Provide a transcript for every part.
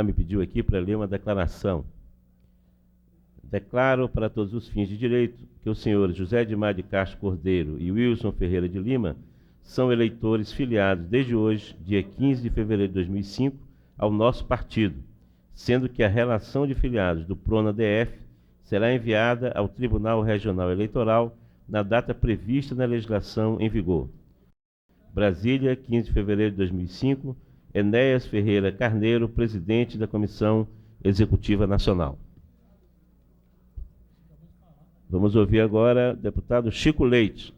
me pediu aqui para ler uma declaração. Declaro para todos os fins de direito que os senhores José Edmar de Castro Cordeiro e Wilson Ferreira de Lima são eleitores filiados desde hoje, dia 15 de fevereiro de 2005, ao nosso partido, sendo que a relação de filiados do PRONA-DF será enviada ao Tribunal Regional Eleitoral na data prevista na legislação em vigor. Brasília, 15 de fevereiro de 2005, Enéas Ferreira Carneiro, presidente da Comissão Executiva Nacional. Vamos ouvir agora o deputado Chico Leite.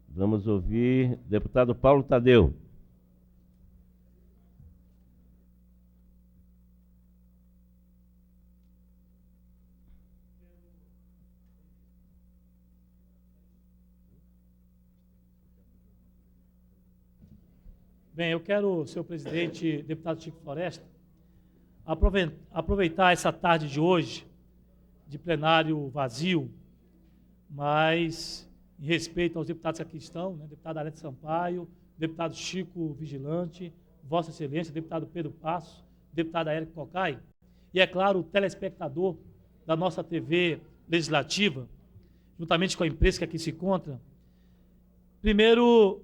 Vamos ouvir o deputado Paulo Tadeu. Bem, eu quero, senhor presidente, deputado Chico Floresta, aproveitar essa tarde de hoje, de plenário vazio, mas em respeito aos deputados que aqui estão, né, deputado Arete Sampaio, deputado Chico Vigilante, Vossa Excelência, deputado Pedro Passos, deputada Érica Cocai, e, é claro, o telespectador da nossa TV legislativa, juntamente com a imprensa que aqui se encontra. Primeiro,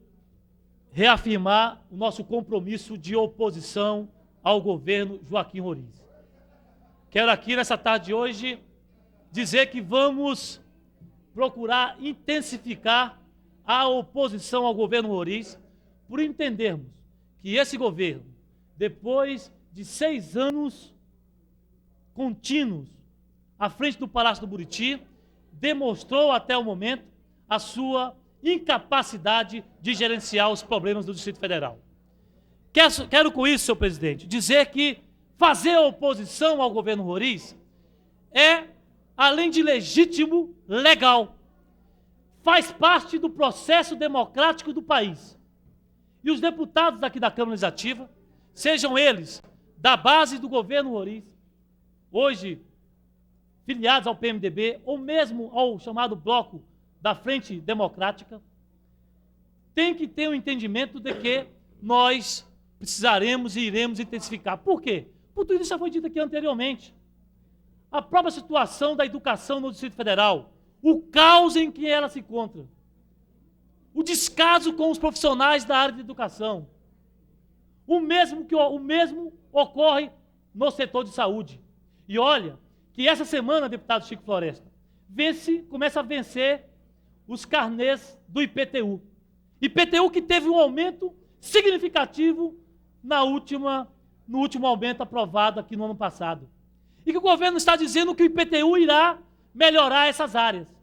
reafirmar o nosso compromisso de oposição ao governo Joaquim Roriz. Quero aqui, nessa tarde de hoje, dizer que vamos procurar intensificar a oposição ao governo Roriz, por entendermos que esse governo, depois de 6 anos contínuos à frente do Palácio do Buriti, demonstrou até o momento a sua incapacidade de gerenciar os problemas do Distrito Federal. Quero com isso, senhor presidente, dizer que fazer oposição ao governo Roriz é, além de legítimo, legal. Faz parte do processo democrático do país. E os deputados aqui da Câmara Legislativa, sejam eles da base do governo Roriz, hoje filiados ao PMDB, ou mesmo ao chamado Bloco da Frente Democrática, tem que ter um entendimento de que nós precisaremos e iremos intensificar. Por quê? Por tudo isso já foi dito aqui anteriormente. A própria situação da educação no Distrito Federal, o caos em que ela se encontra, o descaso com os profissionais da área de educação, o mesmo ocorre no setor de saúde. E olha que essa semana, deputado Chico Floresta, começa a vencer os carnês do IPTU. IPTU que teve um aumento significativo no último aumento aprovado aqui no ano passado. E que o governo está dizendo que o IPTU irá melhorar essas áreas.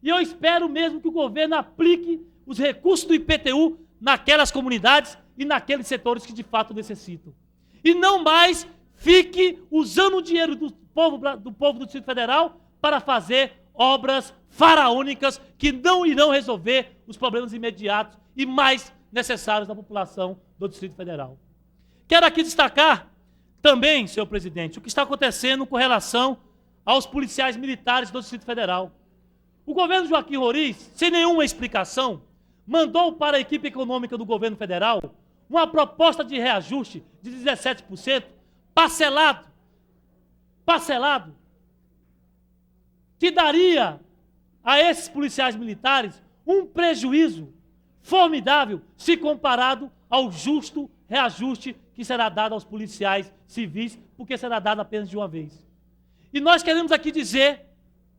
E eu espero mesmo que o governo aplique os recursos do IPTU naquelas comunidades e naqueles setores que de fato necessitam. E não mais fique usando o dinheiro do povo do Distrito Federal para fazer obras faraônicas que não irão resolver os problemas imediatos e mais necessários da população do Distrito Federal. Quero aqui destacar também, senhor presidente, o que está acontecendo com relação aos policiais militares do Distrito Federal. O governo Joaquim Roriz, sem nenhuma explicação, mandou para a equipe econômica do governo federal uma proposta de reajuste de 17%, parcelado, que daria a esses policiais militares um prejuízo formidável se comparado ao justo reajuste que será dado aos policiais civis, porque será dado apenas de uma vez. E nós queremos aqui dizer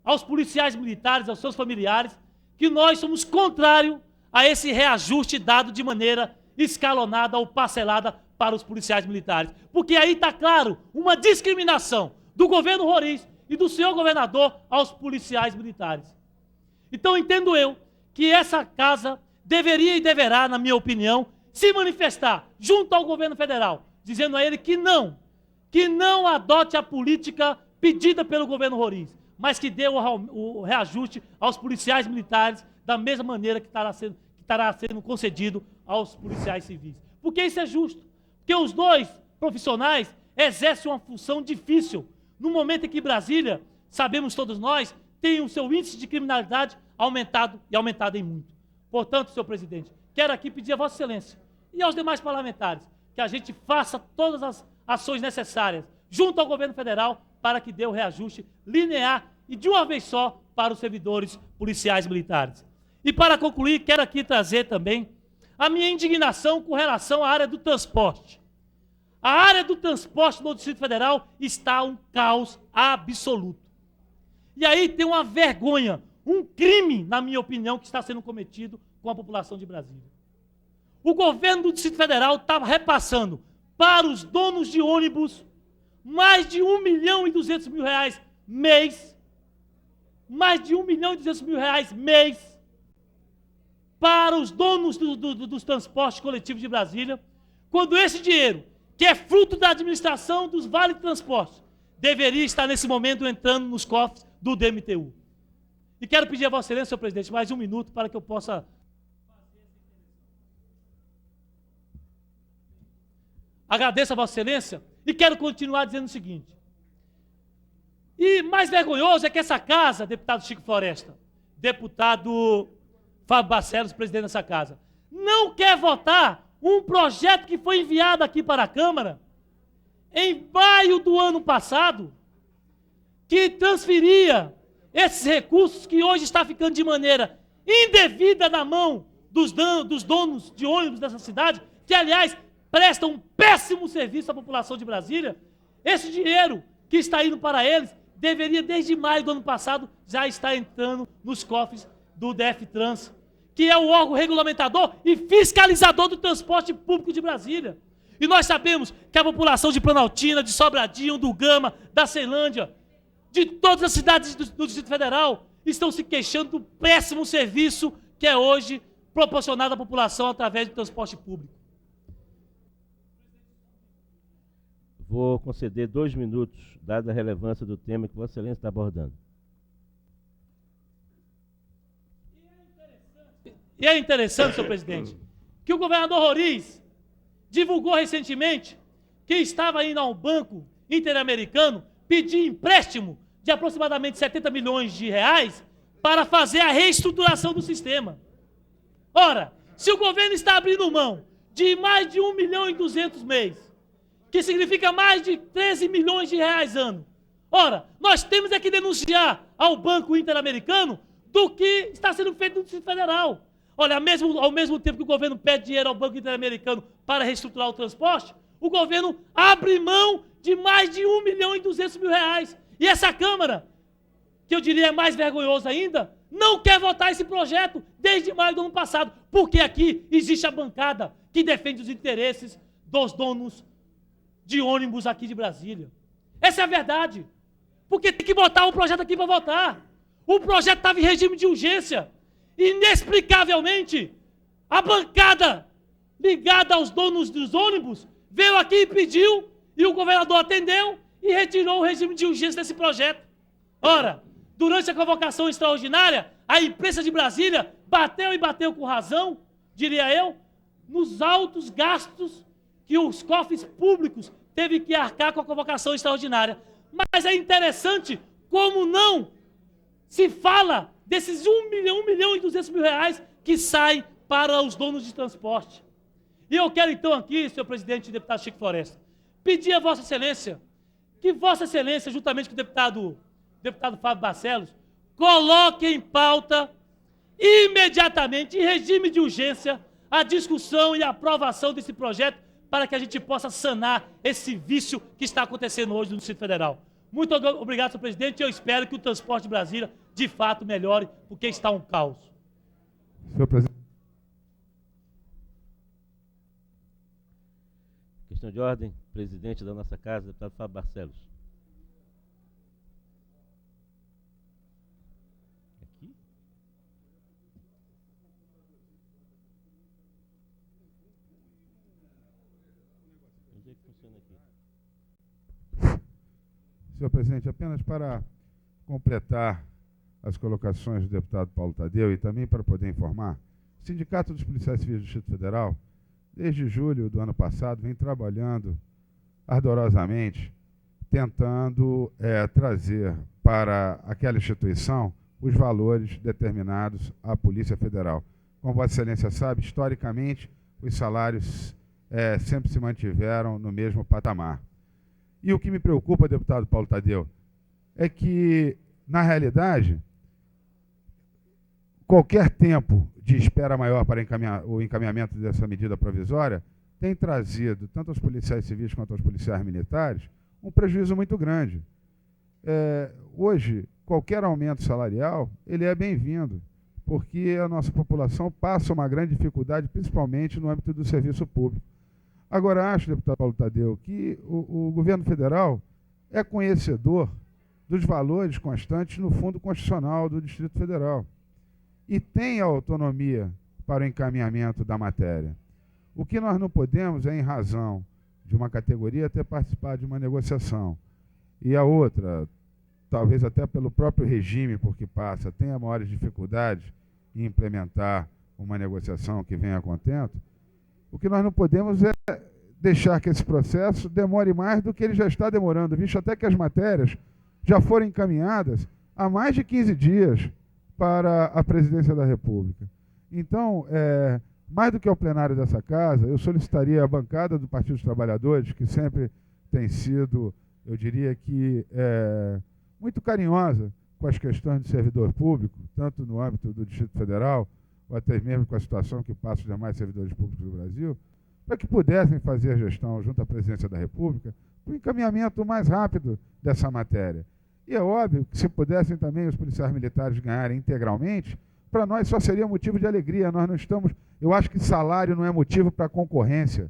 aos policiais militares, aos seus familiares, que nós somos contrários a esse reajuste dado de maneira escalonada ou parcelada para os policiais militares. Porque aí está claro uma discriminação do governo Roriz e do senhor governador aos policiais militares. Então entendo eu que essa casa deveria e deverá, na minha opinião, se manifestar junto ao governo federal, dizendo a ele que não adote a política pedida pelo governo Roriz, mas que dê o reajuste aos policiais militares da mesma maneira que estará sendo concedido aos policiais civis. Porque isso é justo. Porque os dois profissionais exercem uma função difícil no momento em que Brasília, sabemos todos nós, tem o seu índice de criminalidade aumentado em muito. Portanto, senhor presidente, quero aqui pedir a Vossa Excelência e aos demais parlamentares que a gente faça todas as ações necessárias junto ao governo federal para que dê o reajuste linear e de uma vez só para os servidores policiais militares. E para concluir, quero aqui trazer também a minha indignação com relação à área do transporte. A área do transporte no Distrito Federal está um caos absoluto. E aí tem uma vergonha, um crime, na minha opinião, que está sendo cometido com a população de Brasília. O governo do Distrito Federal está repassando para os donos de ônibus mais de R$1.200.000 mês, mais de R$1.200.000 mês, para os donos dos transportes coletivos de Brasília, quando esse dinheiro, que é fruto da administração dos vales de transporte, deveria estar nesse momento entrando nos cofres do DMTU. E quero pedir a Vossa Excelência, senhor presidente, mais um minuto para que eu possa... Agradeço a Vossa Excelência e quero continuar dizendo o seguinte. E mais vergonhoso é que essa casa, deputado Chico Floresta, deputado Fábio Barcelos, presidente dessa casa, não quer votar um projeto que foi enviado aqui para a Câmara em maio do ano passado, que transferia esses recursos que hoje está ficando de maneira indevida na mão dos donos de ônibus dessa cidade, que, aliás, prestam um péssimo serviço à população de Brasília. Esse dinheiro que está indo para eles deveria, desde maio do ano passado, já estar entrando nos cofres do DFTrans, que é o órgão regulamentador e fiscalizador do transporte público de Brasília. E nós sabemos que a população de Planaltina, de Sobradinho, do Gama, da Ceilândia, de todas as cidades do Distrito Federal, estão se queixando do péssimo serviço que é hoje proporcionado à população através do transporte público. Vou conceder 2 minutos, dada a relevância do tema que Vossa Excelência está abordando. E é interessante, senhor presidente, que o governador Roriz divulgou recentemente que estava indo ao Banco Interamericano pedir empréstimo de aproximadamente R$70 milhões para fazer a reestruturação do sistema. Ora, se o governo está abrindo mão de mais de R$1.200.000 mês, que significa mais de R$13 milhões ano, ora, nós temos é que denunciar ao Banco Interamericano do que está sendo feito no Distrito Federal. Olha, ao mesmo tempo que o governo pede dinheiro ao Banco Interamericano para reestruturar o transporte, o governo abre mão de mais de R$1.200.000. E essa Câmara, que eu diria é mais vergonhosa ainda, não quer votar esse projeto desde maio do ano passado, porque aqui existe a bancada que defende os interesses dos donos de ônibus aqui de Brasília. Essa é a verdade. Porque tem que botar o projeto aqui para votar. O projeto estava em regime de urgência. Inexplicavelmente, a bancada ligada aos donos dos ônibus veio aqui e pediu, e o governador atendeu e retirou o regime de urgência desse projeto. Ora, durante a convocação extraordinária, a imprensa de Brasília bateu e bateu com razão, diria eu, nos altos gastos que os cofres públicos teve que arcar com a convocação extraordinária. Mas é interessante como não se fala desses R$1.200.000 que saem para os donos de transporte. E eu quero então aqui, senhor presidente e deputado Chico Floresta, pedir a Vossa Excelência, que Vossa Excelência, juntamente com o deputado Fábio Barcelos, coloque em pauta, imediatamente, em regime de urgência, a discussão e a aprovação desse projeto, para que a gente possa sanar esse vício que está acontecendo hoje no Distrito Federal. Muito obrigado, senhor presidente, e eu espero que o transporte de Brasília, de fato, melhore, porque está um caos. Senhor presidente. Questão de ordem, presidente da nossa casa, deputado Fábio Barcelos. Aqui? Onde é que funciona aqui? Senhor presidente, apenas para completar as colocações do deputado Paulo Tadeu e também para poder informar, o Sindicato dos Policiais Civis do Distrito Federal, desde julho do ano passado, vem trabalhando ardorosamente, tentando trazer para aquela instituição os valores determinados à Polícia Federal. como Vossa Excelência sabe, historicamente, os salários sempre se mantiveram no mesmo patamar. E o que me preocupa, deputado Paulo Tadeu, é que, na realidade, qualquer tempo de espera maior para o encaminhamento dessa medida provisória tem trazido, tanto aos policiais civis quanto aos policiais militares, um prejuízo muito grande. Hoje, qualquer aumento salarial, ele é bem-vindo, porque a nossa população passa uma grande dificuldade, principalmente no âmbito do serviço público. Agora, acho, deputado Paulo Tadeu, que o governo federal é conhecedor dos valores constantes no Fundo Constitucional do Distrito Federal e tem a autonomia para o encaminhamento da matéria. O que nós não podemos é, em razão de uma categoria, ter participado de uma negociação e a outra, talvez até pelo próprio regime por que passa, tenha maiores dificuldades em implementar uma negociação que venha a contento. O que nós não podemos é deixar que esse processo demore mais do que ele já está demorando, visto até que as matérias já foram encaminhadas há mais de 15 dias para a Presidência da República. Então, mais do que ao plenário dessa casa, eu solicitaria à bancada do Partido dos Trabalhadores, que sempre tem sido, eu diria que, muito carinhosa com as questões do servidor público, tanto no âmbito do Distrito Federal, ou até mesmo com a situação que passa os demais servidores públicos do Brasil, para que pudessem fazer a gestão junto à Presidência da República, para o encaminhamento mais rápido dessa matéria. E é óbvio que se pudessem também os policiais militares ganharem integralmente, para nós só seria motivo de alegria. Nós não estamos... Eu acho que salário não é motivo para concorrência.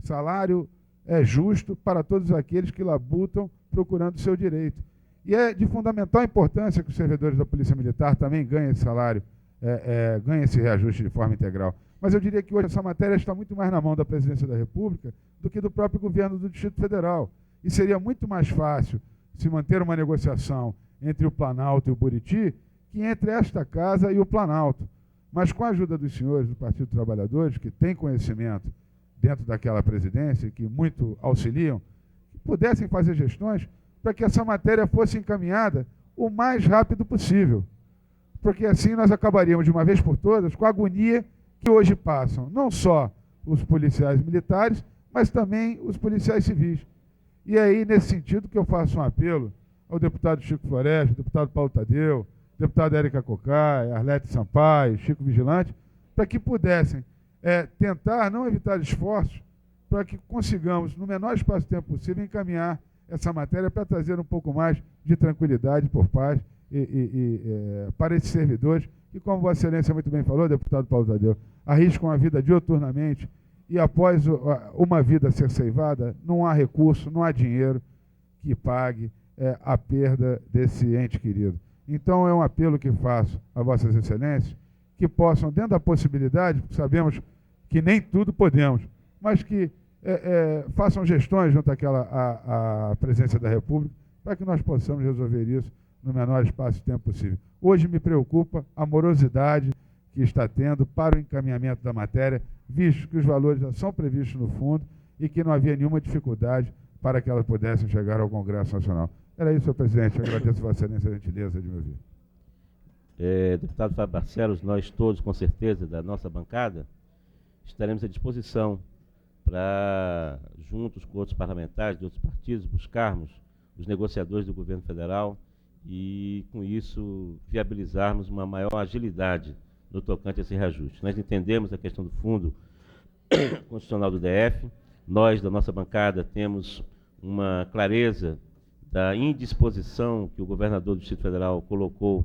Salário é justo para todos aqueles que labutam procurando o seu direito. E é de fundamental importância que os servidores da Polícia Militar também ganhem esse salário, ganhem esse reajuste de forma integral. Mas eu diria que hoje essa matéria está muito mais na mão da Presidência da República do que do próprio governo do Distrito Federal. E seria muito mais fácil se manter uma negociação entre o Planalto e o Buriti que entre esta casa e o Planalto. Mas com a ajuda dos senhores do Partido dos Trabalhadores, que têm conhecimento dentro daquela presidência, que muito auxiliam, que pudessem fazer gestões para que essa matéria fosse encaminhada o mais rápido possível. Porque assim nós acabaríamos de uma vez por todas com a agonia que hoje passam, não só os policiais militares, mas também os policiais civis. E é aí, nesse sentido, que eu faço um apelo ao deputado Chico Floresta, deputado Paulo Tadeu, deputada Érica Cocai, Arlete Sampaio, Chico Vigilante, para que pudessem tentar não evitar esforços para que consigamos, no menor espaço de tempo possível, encaminhar essa matéria para trazer um pouco mais de tranquilidade por paz para esses servidores que, como Vossa Excelência muito bem falou, deputado Paulo Tadeu, arriscam a vida dioturnamente e após uma vida ser ceivada, não há recurso, não há dinheiro que pague a perda desse ente querido. Então é um apelo que faço a Vossas Excelências, que possam, dentro da possibilidade, porque sabemos que nem tudo podemos, mas que façam gestões junto à Presidência da República, para que nós possamos resolver isso no menor espaço de tempo possível. Hoje me preocupa a morosidade que está tendo para o encaminhamento da matéria, visto que os valores já são previstos no fundo e que não havia nenhuma dificuldade para que elas pudessem chegar ao Congresso Nacional. Era isso, senhor presidente. Eu agradeço a Vossa Excelência a gentileza de me ouvir. Deputado Fábio Barcelos, nós todos, com certeza, da nossa bancada, estaremos à disposição para, juntos com outros parlamentares de outros partidos, buscarmos os negociadores do governo federal e, com isso, viabilizarmos uma maior agilidade no tocante a esse reajuste. Nós entendemos a questão do Fundo Constitucional do DF, nós, da nossa bancada, temos uma clareza da indisposição que o governador do Distrito Federal colocou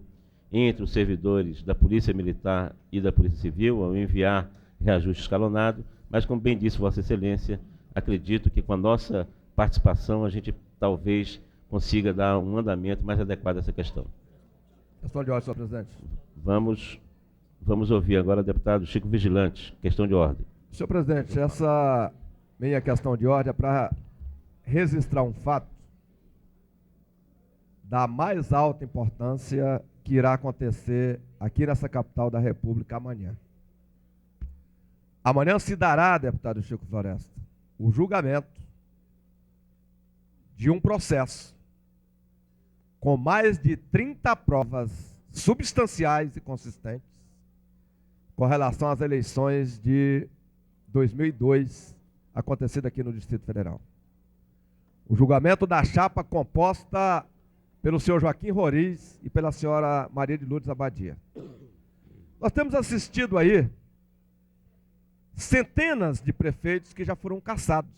entre os servidores da Polícia Militar e da Polícia Civil ao enviar reajuste escalonado, mas, como bem disse Vossa Excelência, acredito que com a nossa participação a gente talvez consiga dar um andamento mais adequado a essa questão. Questão de ordem, senhor presidente. Vamos ouvir agora o deputado Chico Vigilante. Questão de ordem. Senhor presidente, essa minha questão de ordem é para registrar um fato da mais alta importância que irá acontecer aqui nessa capital da República amanhã. Amanhã se dará, deputado Chico Floresta, o julgamento de um processo com mais de 30 provas substanciais e consistentes com relação às eleições de 2002, acontecidas aqui no Distrito Federal. O julgamento da chapa composta pelo senhor Joaquim Roriz e pela senhora Maria de Lourdes Abadia. Nós temos assistido aí centenas de prefeitos que já foram cassados.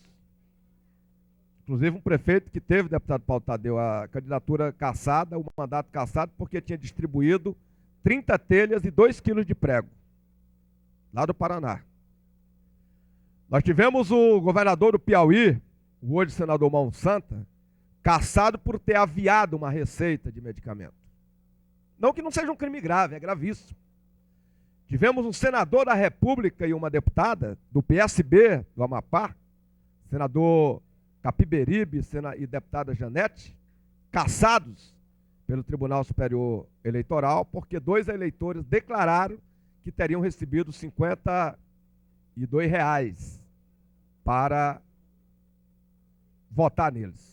Inclusive um prefeito que teve, deputado Paulo Tadeu, a candidatura cassada, o mandato cassado, porque tinha distribuído 30 telhas e 2 quilos de prego, lá do Paraná. Nós tivemos o governador do Piauí, o hoje senador Mão Santa, cassado por ter aviado uma receita de medicamento. Não que não seja um crime grave, é gravíssimo. Tivemos um senador da República e uma deputada do PSB do Amapá, senador Capiberibe e deputada Janete, cassados pelo Tribunal Superior Eleitoral, porque 2 eleitores declararam que teriam recebido R$ 52 para votar neles.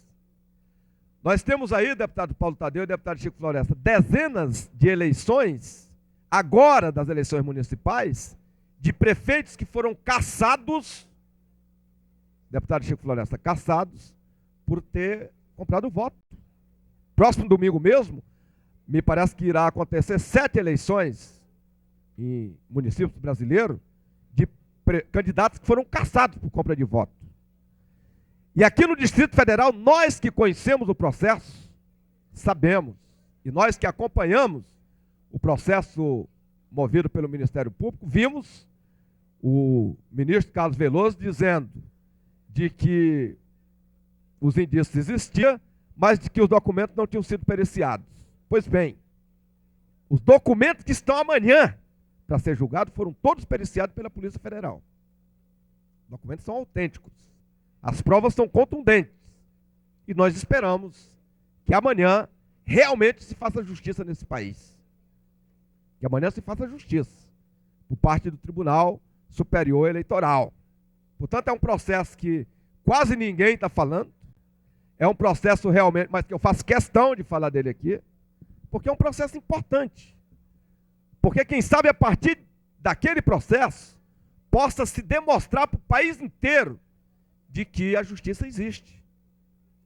Nós temos aí, deputado Paulo Tadeu e deputado Chico Floresta, dezenas de eleições, agora das eleições municipais, de prefeitos que foram cassados, deputado Chico Floresta, cassados por ter comprado voto. Próximo domingo mesmo, me parece que irá acontecer 7 eleições em municípios brasileiros de candidatos que foram cassados por compra de voto. E aqui no Distrito Federal, nós que conhecemos o processo, sabemos, e nós que acompanhamos o processo movido pelo Ministério Público, vimos o ministro Carlos Veloso dizendo de que os indícios existiam, mas de que os documentos não tinham sido periciados. Pois bem, os documentos que estão amanhã para ser julgados foram todos periciados pela Polícia Federal. Os documentos são autênticos. As provas são contundentes. E nós esperamos que amanhã realmente se faça justiça nesse país. Que amanhã se faça justiça por parte do Tribunal Superior Eleitoral. Portanto, é um processo que quase ninguém está falando. É um processo realmente, mas que eu faço questão de falar dele aqui, porque é um processo importante. Porque quem sabe a partir daquele processo possa se demonstrar para o país inteiro de que a justiça existe.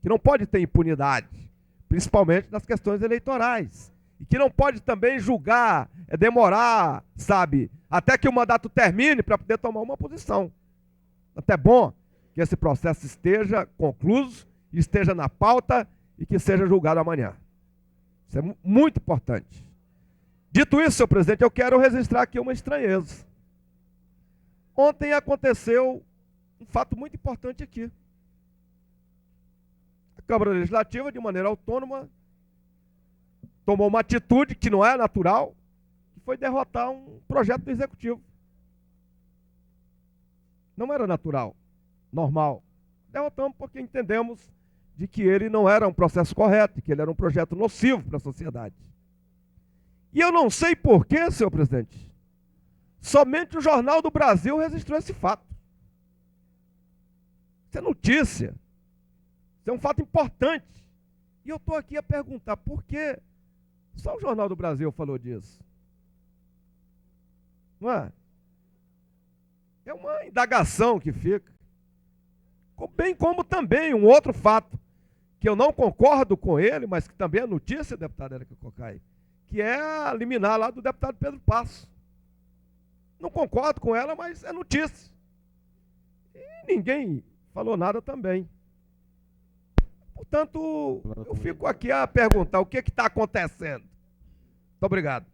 Que não pode ter impunidade, principalmente nas questões eleitorais. E que não pode também julgar, demorar, sabe, até que o mandato termine para poder tomar uma posição. Até bom que esse processo esteja concluído, esteja na pauta e que seja julgado amanhã. Isso é muito importante. Dito isso, senhor presidente, eu quero registrar aqui uma estranheza. Ontem aconteceu um fato muito importante aqui. A Câmara Legislativa, de maneira autônoma, tomou uma atitude que não é natural, que foi derrotar um projeto do Executivo. Não era natural, normal. Derrotamos porque entendemos de que ele não era um processo correto, que ele era um projeto nocivo para a sociedade. E eu não sei porquê, senhor presidente, somente o Jornal do Brasil registrou esse fato. Isso é notícia. Isso é um fato importante. E eu estou aqui a perguntar por que só o Jornal do Brasil falou disso. Não é? É uma indagação que fica. Bem como também um outro fato, que eu não concordo com ele, mas que também é notícia, deputada Érica Cocai, que é a liminar lá do deputado Pedro Passo. Não concordo com ela, mas é notícia. E ninguém falou nada também. Portanto, eu fico aqui a perguntar o que está acontecendo. Muito obrigado.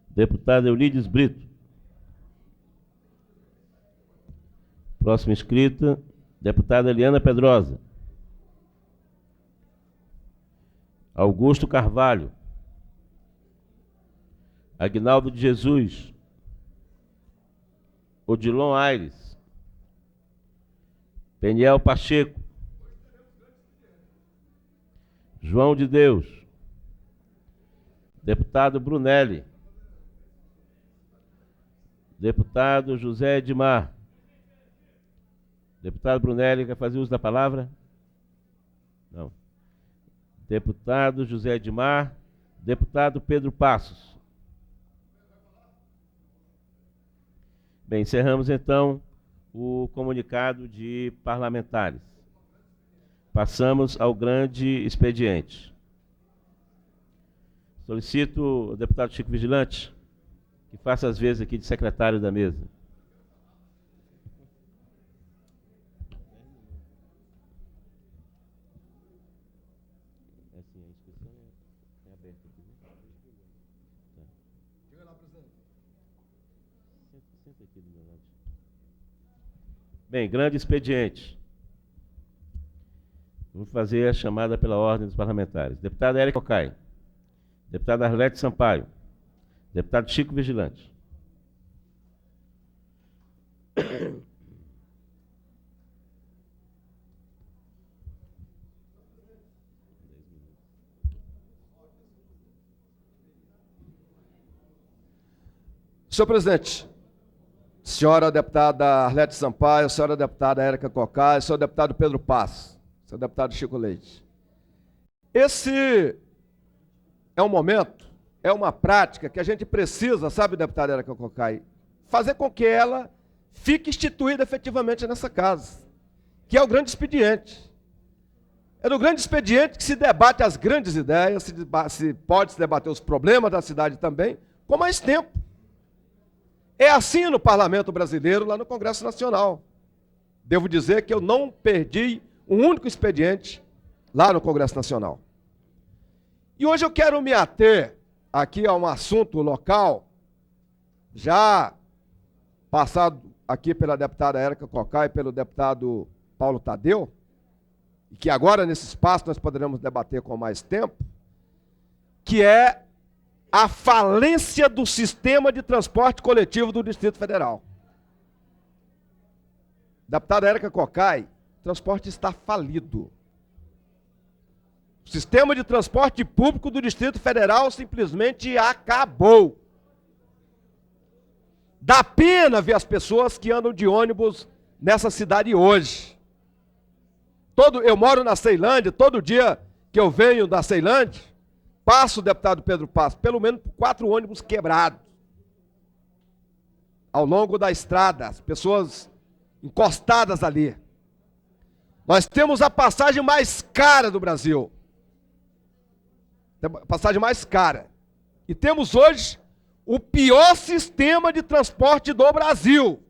Deputada Eulides Brito. Próxima inscrita, deputada Eliana Pedrosa. Augusto Carvalho. Aguinaldo de Jesus. Odilon Aires. Peniel Pacheco. João de Deus. Deputado Brunelli. Deputado José Edmar. Deputado Brunelli, quer fazer uso da palavra? Não. Deputado José Edmar. Deputado Pedro Passos. Bem, encerramos então o comunicado de parlamentares. Passamos ao grande expediente. Solicito o deputado Chico Vigilante que faça as vezes aqui de secretário da mesa. Bem, grande expediente. Vamos fazer a chamada pela ordem dos parlamentares. Deputada Érica Cocai. Deputada Arlete Sampaio. Deputado Chico Vigilante. Senhor presidente, senhora deputada Arlete Sampaio, senhora deputada Érica Cocai, senhor deputado Pedro Passos, senhor deputado Chico Leite. Esse é um momento, é uma prática que a gente precisa, sabe, deputada Érica Cocai, fazer com que ela fique instituída efetivamente nessa casa, que é o grande expediente. É no grande expediente que se debate as grandes ideias, se pode se debater os problemas da cidade também, com mais tempo. É assim no Parlamento Brasileiro, lá no Congresso Nacional. Devo dizer que eu não perdi um único expediente lá no Congresso Nacional. E hoje eu quero me ater aqui a um assunto local, já passado aqui pela deputada Érica Cocai e pelo deputado Paulo Tadeu, e que agora nesse espaço nós poderemos debater com mais tempo, que é a falência do sistema de transporte coletivo do Distrito Federal. Deputada Érica Cocai, o transporte está falido. O sistema de transporte público do Distrito Federal simplesmente acabou. Dá pena ver as pessoas que andam de ônibus nessa cidade hoje. Eu moro na Ceilândia, todo dia que eu venho da Ceilândia, passo, deputado Pedro Passos, pelo menos 4 ônibus quebrados. Ao longo da estrada, as pessoas encostadas ali. Nós temos a passagem mais cara do Brasil. A passagem mais cara. E temos hoje o pior sistema de transporte do Brasil.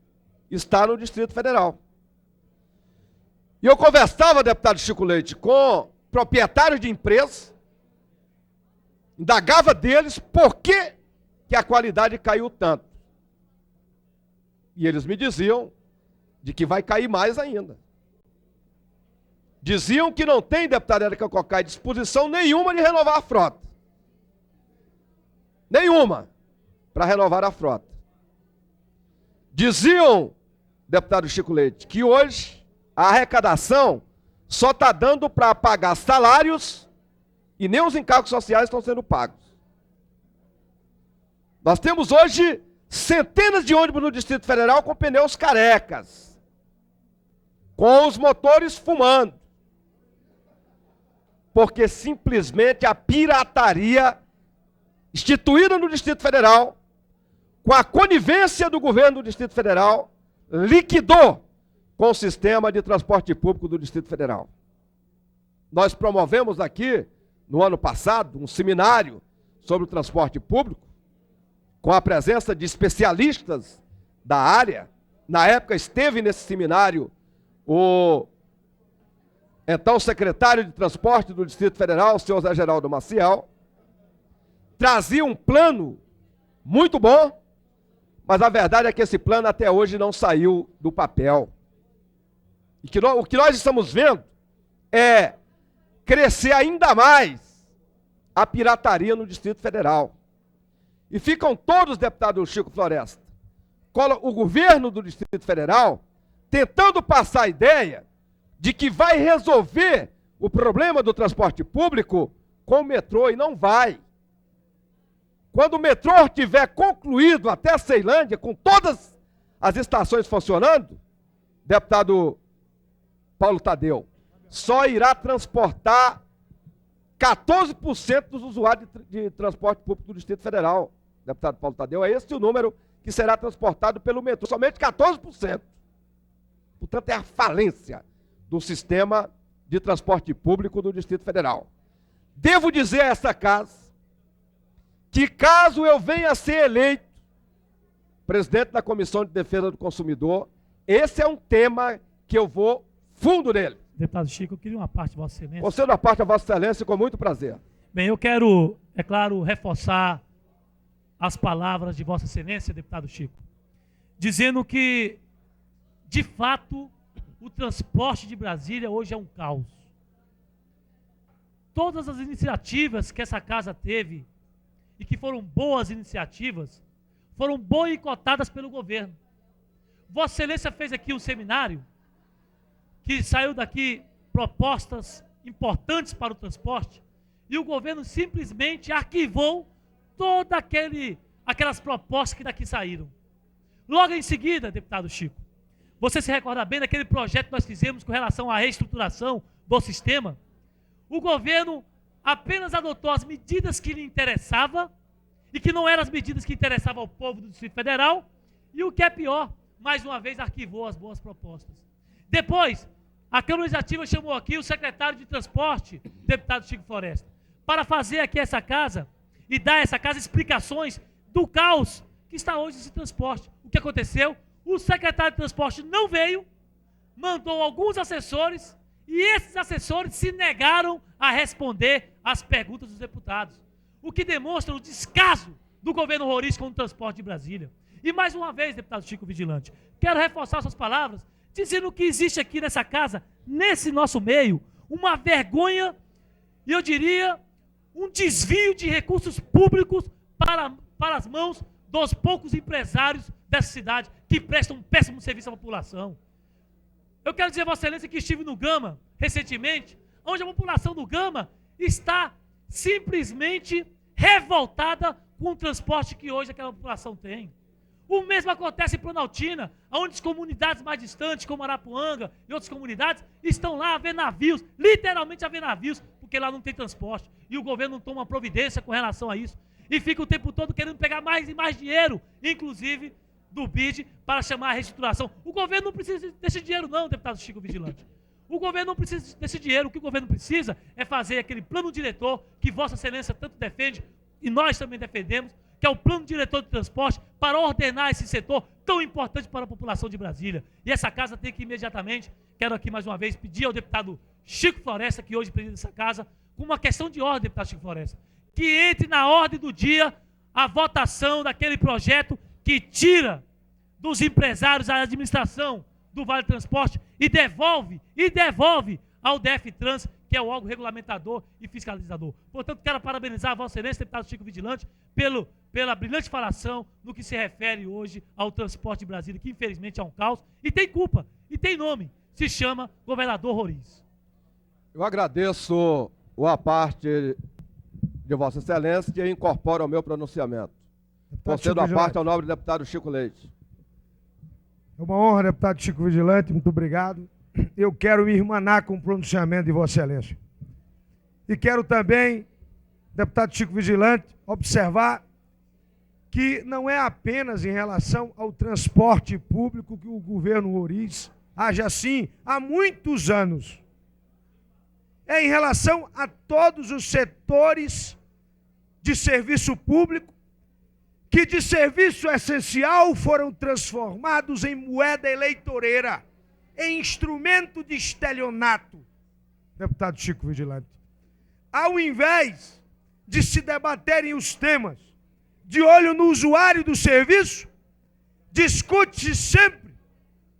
Está no Distrito Federal. E eu conversava, deputado Chico Leite, com proprietários de empresas, indagava deles por que a qualidade caiu tanto. E eles me diziam de que vai cair mais ainda. Diziam que não tem, deputada Érica Cocai, disposição nenhuma de renovar a frota. Nenhuma para renovar a frota. Diziam, deputado Chico Leite, que hoje a arrecadação só está dando para pagar salários e nem os encargos sociais estão sendo pagos. Nós temos hoje centenas de ônibus no Distrito Federal com pneus carecas, com os motores fumando, porque simplesmente a pirataria instituída no Distrito Federal, com a conivência do governo do Distrito Federal, liquidou com o sistema de transporte público do Distrito Federal. Nós promovemos aqui, no ano passado, um seminário sobre o transporte público, com a presença de especialistas da área. Na época esteve nesse seminário o então secretário de Transporte do Distrito Federal, o senhor Zé Geraldo Maciel, trazia um plano muito bom, mas a verdade é que esse plano até hoje não saiu do papel. E o que nós estamos vendo é crescer ainda mais a pirataria no Distrito Federal. E ficam todos, deputado Chico Floresta, o governo do Distrito Federal, tentando passar a ideia de que vai resolver o problema do transporte público com o metrô, e não vai. Quando o metrô tiver concluído até Ceilândia, com todas as estações funcionando, deputado Paulo Tadeu, só irá transportar 14% dos usuários de transporte público do Distrito Federal. Deputado Paulo Tadeu, é esse o número que será transportado pelo metrô, somente 14%. Portanto, é a falência do sistema de transporte público do Distrito Federal. Devo dizer a esta casa que, caso eu venha a ser eleito presidente da Comissão de Defesa do Consumidor, esse é um tema que eu vou fundo nele. Deputado Chico, eu queria uma parte de Vossa Excelência. Você da parte da Vossa Excelência, com muito prazer. Bem, eu quero, é claro, reforçar as palavras de Vossa Excelência, deputado Chico, dizendo que, de fato, o transporte de Brasília hoje é um caos. Todas as iniciativas que essa casa teve, e que foram boas iniciativas, foram boicotadas pelo governo. Vossa Excelência fez aqui um seminário, que saiu daqui propostas importantes para o transporte, e o governo simplesmente arquivou todas aquelas propostas que daqui saíram. Logo em seguida, deputado Chico, você se recorda bem daquele projeto que nós fizemos com relação à reestruturação do sistema? O governo apenas adotou as medidas que lhe interessavam, e que não eram as medidas que interessavam ao povo do Distrito Federal, e o que é pior, mais uma vez arquivou as boas propostas. Depois, a Câmara Legislativa chamou aqui o secretário de Transporte, deputado Chico Floresta, para fazer aqui essa casa e dar a essa casa explicações do caos que está hoje esse transporte. O que aconteceu? O secretário de Transporte não veio, mandou alguns assessores e esses assessores se negaram a responder às perguntas dos deputados, o que demonstra o descaso do governo Roriz com o transporte de Brasília. E mais uma vez, deputado Chico Vigilante, quero reforçar suas palavras, dizendo que existe aqui nessa casa, nesse nosso meio, uma vergonha, e eu diria, um desvio de recursos públicos para as mãos dos poucos empresários dessa cidade, que prestam um péssimo serviço à população. Eu quero dizer, Vossa Excelência, que estive no Gama, recentemente, onde a população do Gama está simplesmente revoltada com o transporte que hoje aquela população tem. O mesmo acontece em Planaltina, onde as comunidades mais distantes, como Arapuanga e outras comunidades, estão lá a ver navios, literalmente a ver navios, porque lá não tem transporte. E o governo não toma providência com relação a isso. E fica o tempo todo querendo pegar mais e mais dinheiro, inclusive do BID, para chamar a reestruturação. O governo não precisa desse dinheiro não, deputado Chico Vigilante. O governo não precisa desse dinheiro. O que o governo precisa é fazer aquele plano diretor que Vossa Excelência tanto defende, e nós também defendemos, que é o plano diretor de transporte, para ordenar esse setor tão importante para a população de Brasília. E essa casa tem que imediatamente, quero aqui mais uma vez pedir ao deputado Chico Floresta, que hoje preside essa casa, com uma questão de ordem, deputado Chico Floresta, que entre na ordem do dia a votação daquele projeto que tira dos empresários a administração do Vale Transporte e devolve ao DFTrans, que é o órgão regulamentador e fiscalizador. Portanto, quero parabenizar a Vossa Excelência, deputado Chico Vigilante, pela brilhante falação no que se refere hoje ao transporte de Brasília, que infelizmente é um caos, e tem culpa, e tem nome, se chama governador Roriz. Eu agradeço a parte de Vossa Excelência e incorporo ao meu pronunciamento. Concedo a parte ao nobre deputado Chico Leite. É uma honra, deputado Chico Vigilante, muito obrigado. Eu quero me irmanar com o pronunciamento de Vossa Excelência. E quero também, deputado Chico Vigilante, observar que não é apenas em relação ao transporte público que o governo Roriz age assim há muitos anos. É em relação a todos os setores de serviço público que de serviço essencial foram transformados em moeda eleitoreira, em instrumento de estelionato, deputado Chico Vigilante. Ao invés de se debaterem os temas de olho no usuário do serviço, discute-se sempre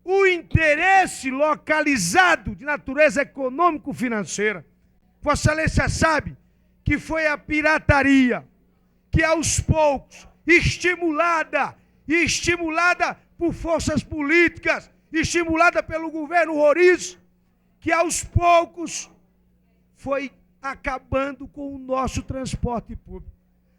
o interesse localizado de natureza econômico-financeira. Vossa Excelência sabe que foi a pirataria que aos poucos, estimulada por forças políticas, estimulada pelo governo Roriz, que aos poucos foi acabando com o nosso transporte público.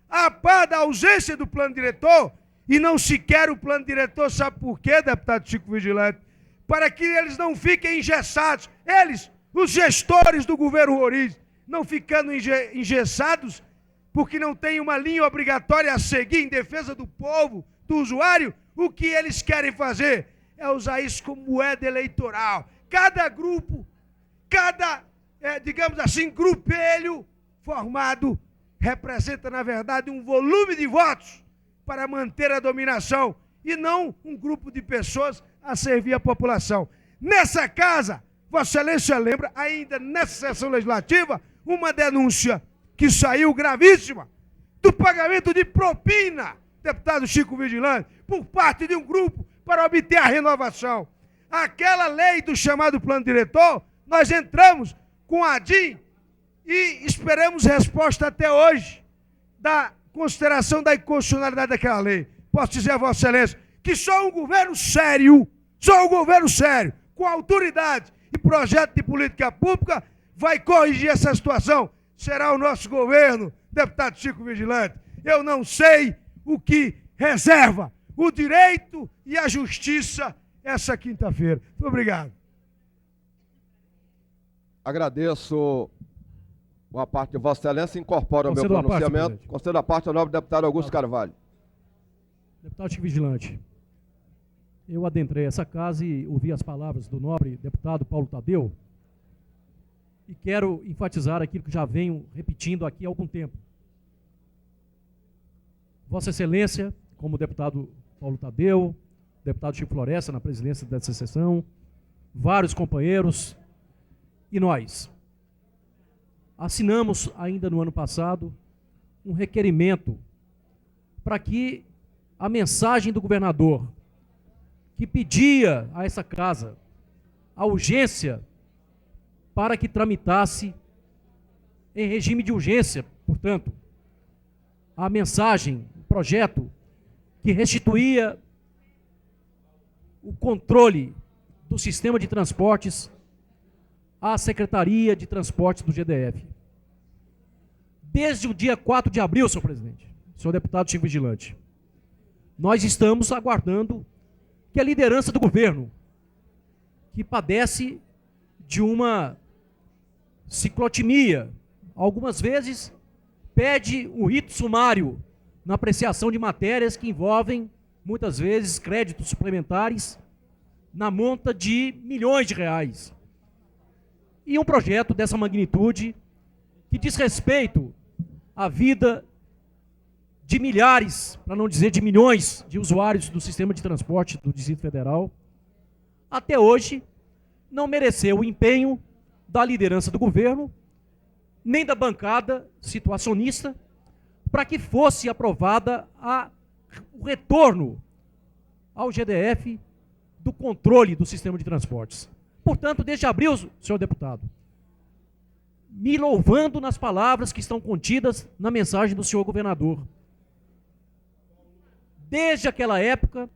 A par da ausência do plano diretor, e não se quer o plano diretor, sabe por quê, deputado Chico Vigilante? Para que eles não fiquem engessados, eles, os gestores do governo Roriz, não ficando engessados, porque não tem uma linha obrigatória a seguir em defesa do povo, do usuário. O que eles querem fazer é usar isso como moeda eleitoral. Cada grupo, digamos assim, grupelho formado representa, na verdade, um volume de votos para manter a dominação e não um grupo de pessoas a servir a população. Nessa casa, Vossa Excelência lembra, ainda nessa sessão legislativa, uma denúncia que saiu gravíssima do pagamento de propina, deputado Chico Vigilante, por parte de um grupo para obter a renovação. Aquela lei do chamado plano diretor, nós entramos com a ADIM e esperamos resposta até hoje da consideração da inconstitucionalidade daquela lei. Posso dizer a Vossa Excelência que só um governo sério, com autoridade e projeto de política pública, vai corrigir essa situação. Será o nosso governo, deputado Chico Vigilante. Eu não sei o que reserva o direito e a justiça essa quinta-feira. Muito obrigado. Agradeço uma parte de Vossa Excelência, incorpora o meu pronunciamento. Concedo a parte ao nobre deputado Augusto Carvalho. Deputado Chico Vigilante, eu adentrei essa casa e ouvi as palavras do nobre deputado Paulo Tadeu e quero enfatizar aquilo que já venho repetindo aqui há algum tempo. Vossa Excelência, como deputado Paulo Tadeu, deputado Chico Floresta na presidência dessa sessão, vários companheiros e nós assinamos ainda no ano passado um requerimento para que a mensagem do governador que pedia a essa casa a urgência para que tramitasse em regime de urgência, portanto, a mensagem, o projeto que restituía o controle do sistema de transportes à Secretaria de Transportes do GDF. Desde o dia 4 de abril, senhor presidente, senhor deputado Chico Vigilante, nós estamos aguardando que a liderança do governo, que padece de uma ciclotimia, algumas vezes pede um rito sumário na apreciação de matérias que envolvem, muitas vezes, créditos suplementares na monta de milhões de reais. E um projeto dessa magnitude, que diz respeito à vida de milhares, para não dizer de milhões, de usuários do sistema de transporte do Distrito Federal, até hoje não mereceu o empenho da liderança do governo, nem da bancada situacionista, para que fosse aprovada o retorno ao GDF do controle do sistema de transportes. Portanto, desde abril, senhor deputado, me louvando nas palavras que estão contidas na mensagem do senhor governador. Desde aquela época,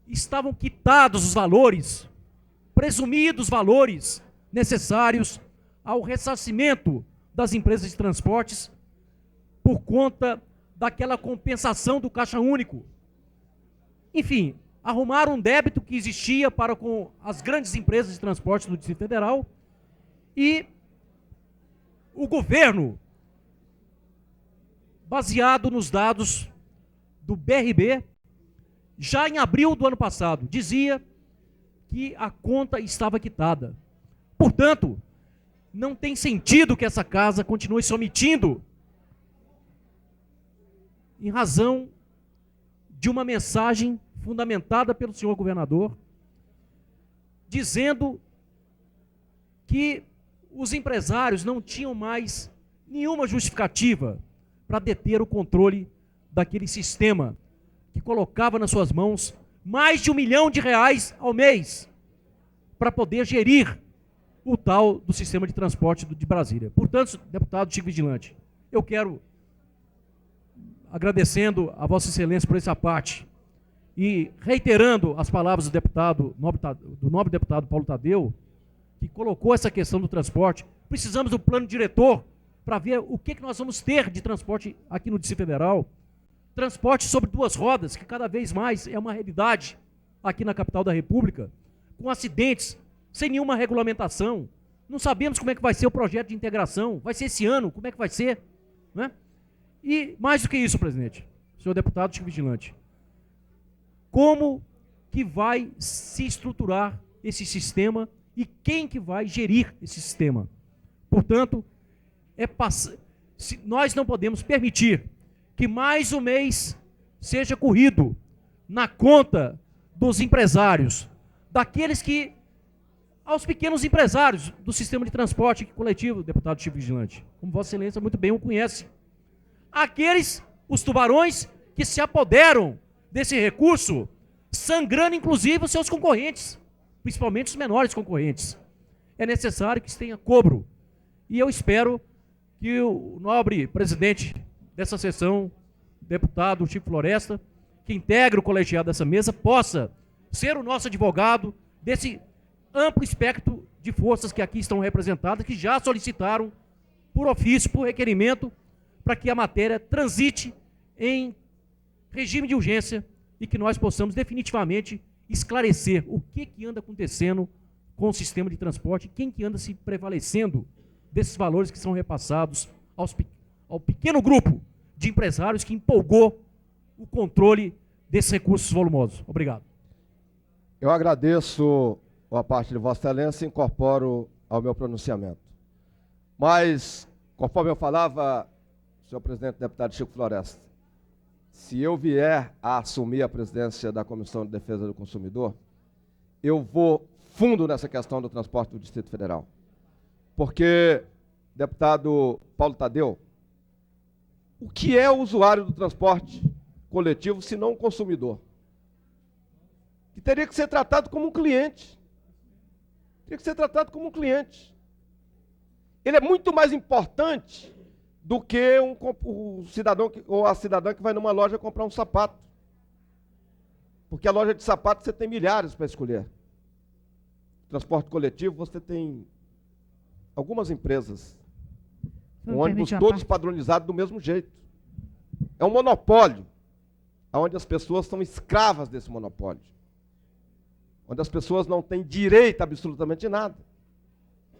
estavam quitados os valores, presumidos valores necessários ao ressarcimento das empresas de transportes por conta daquela compensação do Caixa Único. Enfim, arrumaram um débito que existia para com as grandes empresas de transporte do Distrito Federal e o governo, baseado nos dados do BRB, já em abril do ano passado, dizia que a conta estava quitada. Portanto, não tem sentido que essa casa continue se omitindo em razão de uma mensagem fundamentada pelo senhor governador, dizendo que os empresários não tinham mais nenhuma justificativa para deter o controle daquele sistema que colocava nas suas mãos mais de R$1 milhão ao mês para poder gerir o tal do sistema de transporte de Brasília. Portanto, deputado Chico Vigilante, eu quero, agradecendo a Vossa Excelência por essa parte e reiterando as palavras do nobre deputado Paulo Tadeu, que colocou essa questão do transporte, precisamos do plano diretor para ver o que nós vamos ter de transporte aqui no Distrito Federal. Transporte sobre duas rodas, que cada vez mais é uma realidade aqui na capital da República, com acidentes, sem nenhuma regulamentação, Não sabemos como é que vai ser o projeto de integração. Vai ser esse ano? Como é que vai ser? Né? E mais do que isso, presidente, senhor deputado Chico Vigilante, como que vai se estruturar esse sistema e quem que vai gerir esse sistema? Portanto, nós não podemos permitir que mais um mês seja corrido na conta dos empresários, daqueles que, aos pequenos empresários do sistema de transporte coletivo, deputado Chico Vigilante, como Vossa Excelência muito bem o conhece. Aqueles, os tubarões, que se apoderam desse recurso, sangrando inclusive os seus concorrentes, principalmente os menores concorrentes. É necessário que se tenha cobro. E eu espero que o nobre presidente dessa sessão, deputado Chico Floresta, que integra o colegiado dessa mesa, possa ser o nosso advogado desse amplo espectro de forças que aqui estão representadas, que já solicitaram por ofício, por requerimento, para que a matéria transite em regime de urgência e que nós possamos definitivamente esclarecer o que anda acontecendo com o sistema de transporte, quem que anda se prevalecendo desses valores que são repassados ao pequeno grupo de empresários que empolgou o controle desses recursos volumosos. Obrigado. Eu agradeço a parte de Vossa Excelência e incorporo ao meu pronunciamento. Mas, conforme eu falava, senhor presidente deputado Chico Floresta, se eu vier a assumir a presidência da Comissão de Defesa do Consumidor, eu vou fundo nessa questão do transporte do Distrito Federal. Porque, deputado Paulo Tadeu, o que é o usuário do transporte coletivo se não um consumidor? Que teria que ser tratado como um cliente. Teria que ser tratado como um cliente. Ele é muito mais importante do que o cidadão ou a cidadã que vai numa loja comprar um sapato. Porque a loja de sapato você tem milhares para escolher. Transporte coletivo você tem algumas empresas. Um ônibus todos padronizados do mesmo jeito. É um monopólio, onde as pessoas são escravas desse monopólio. Onde as pessoas não têm direito a absolutamente nada.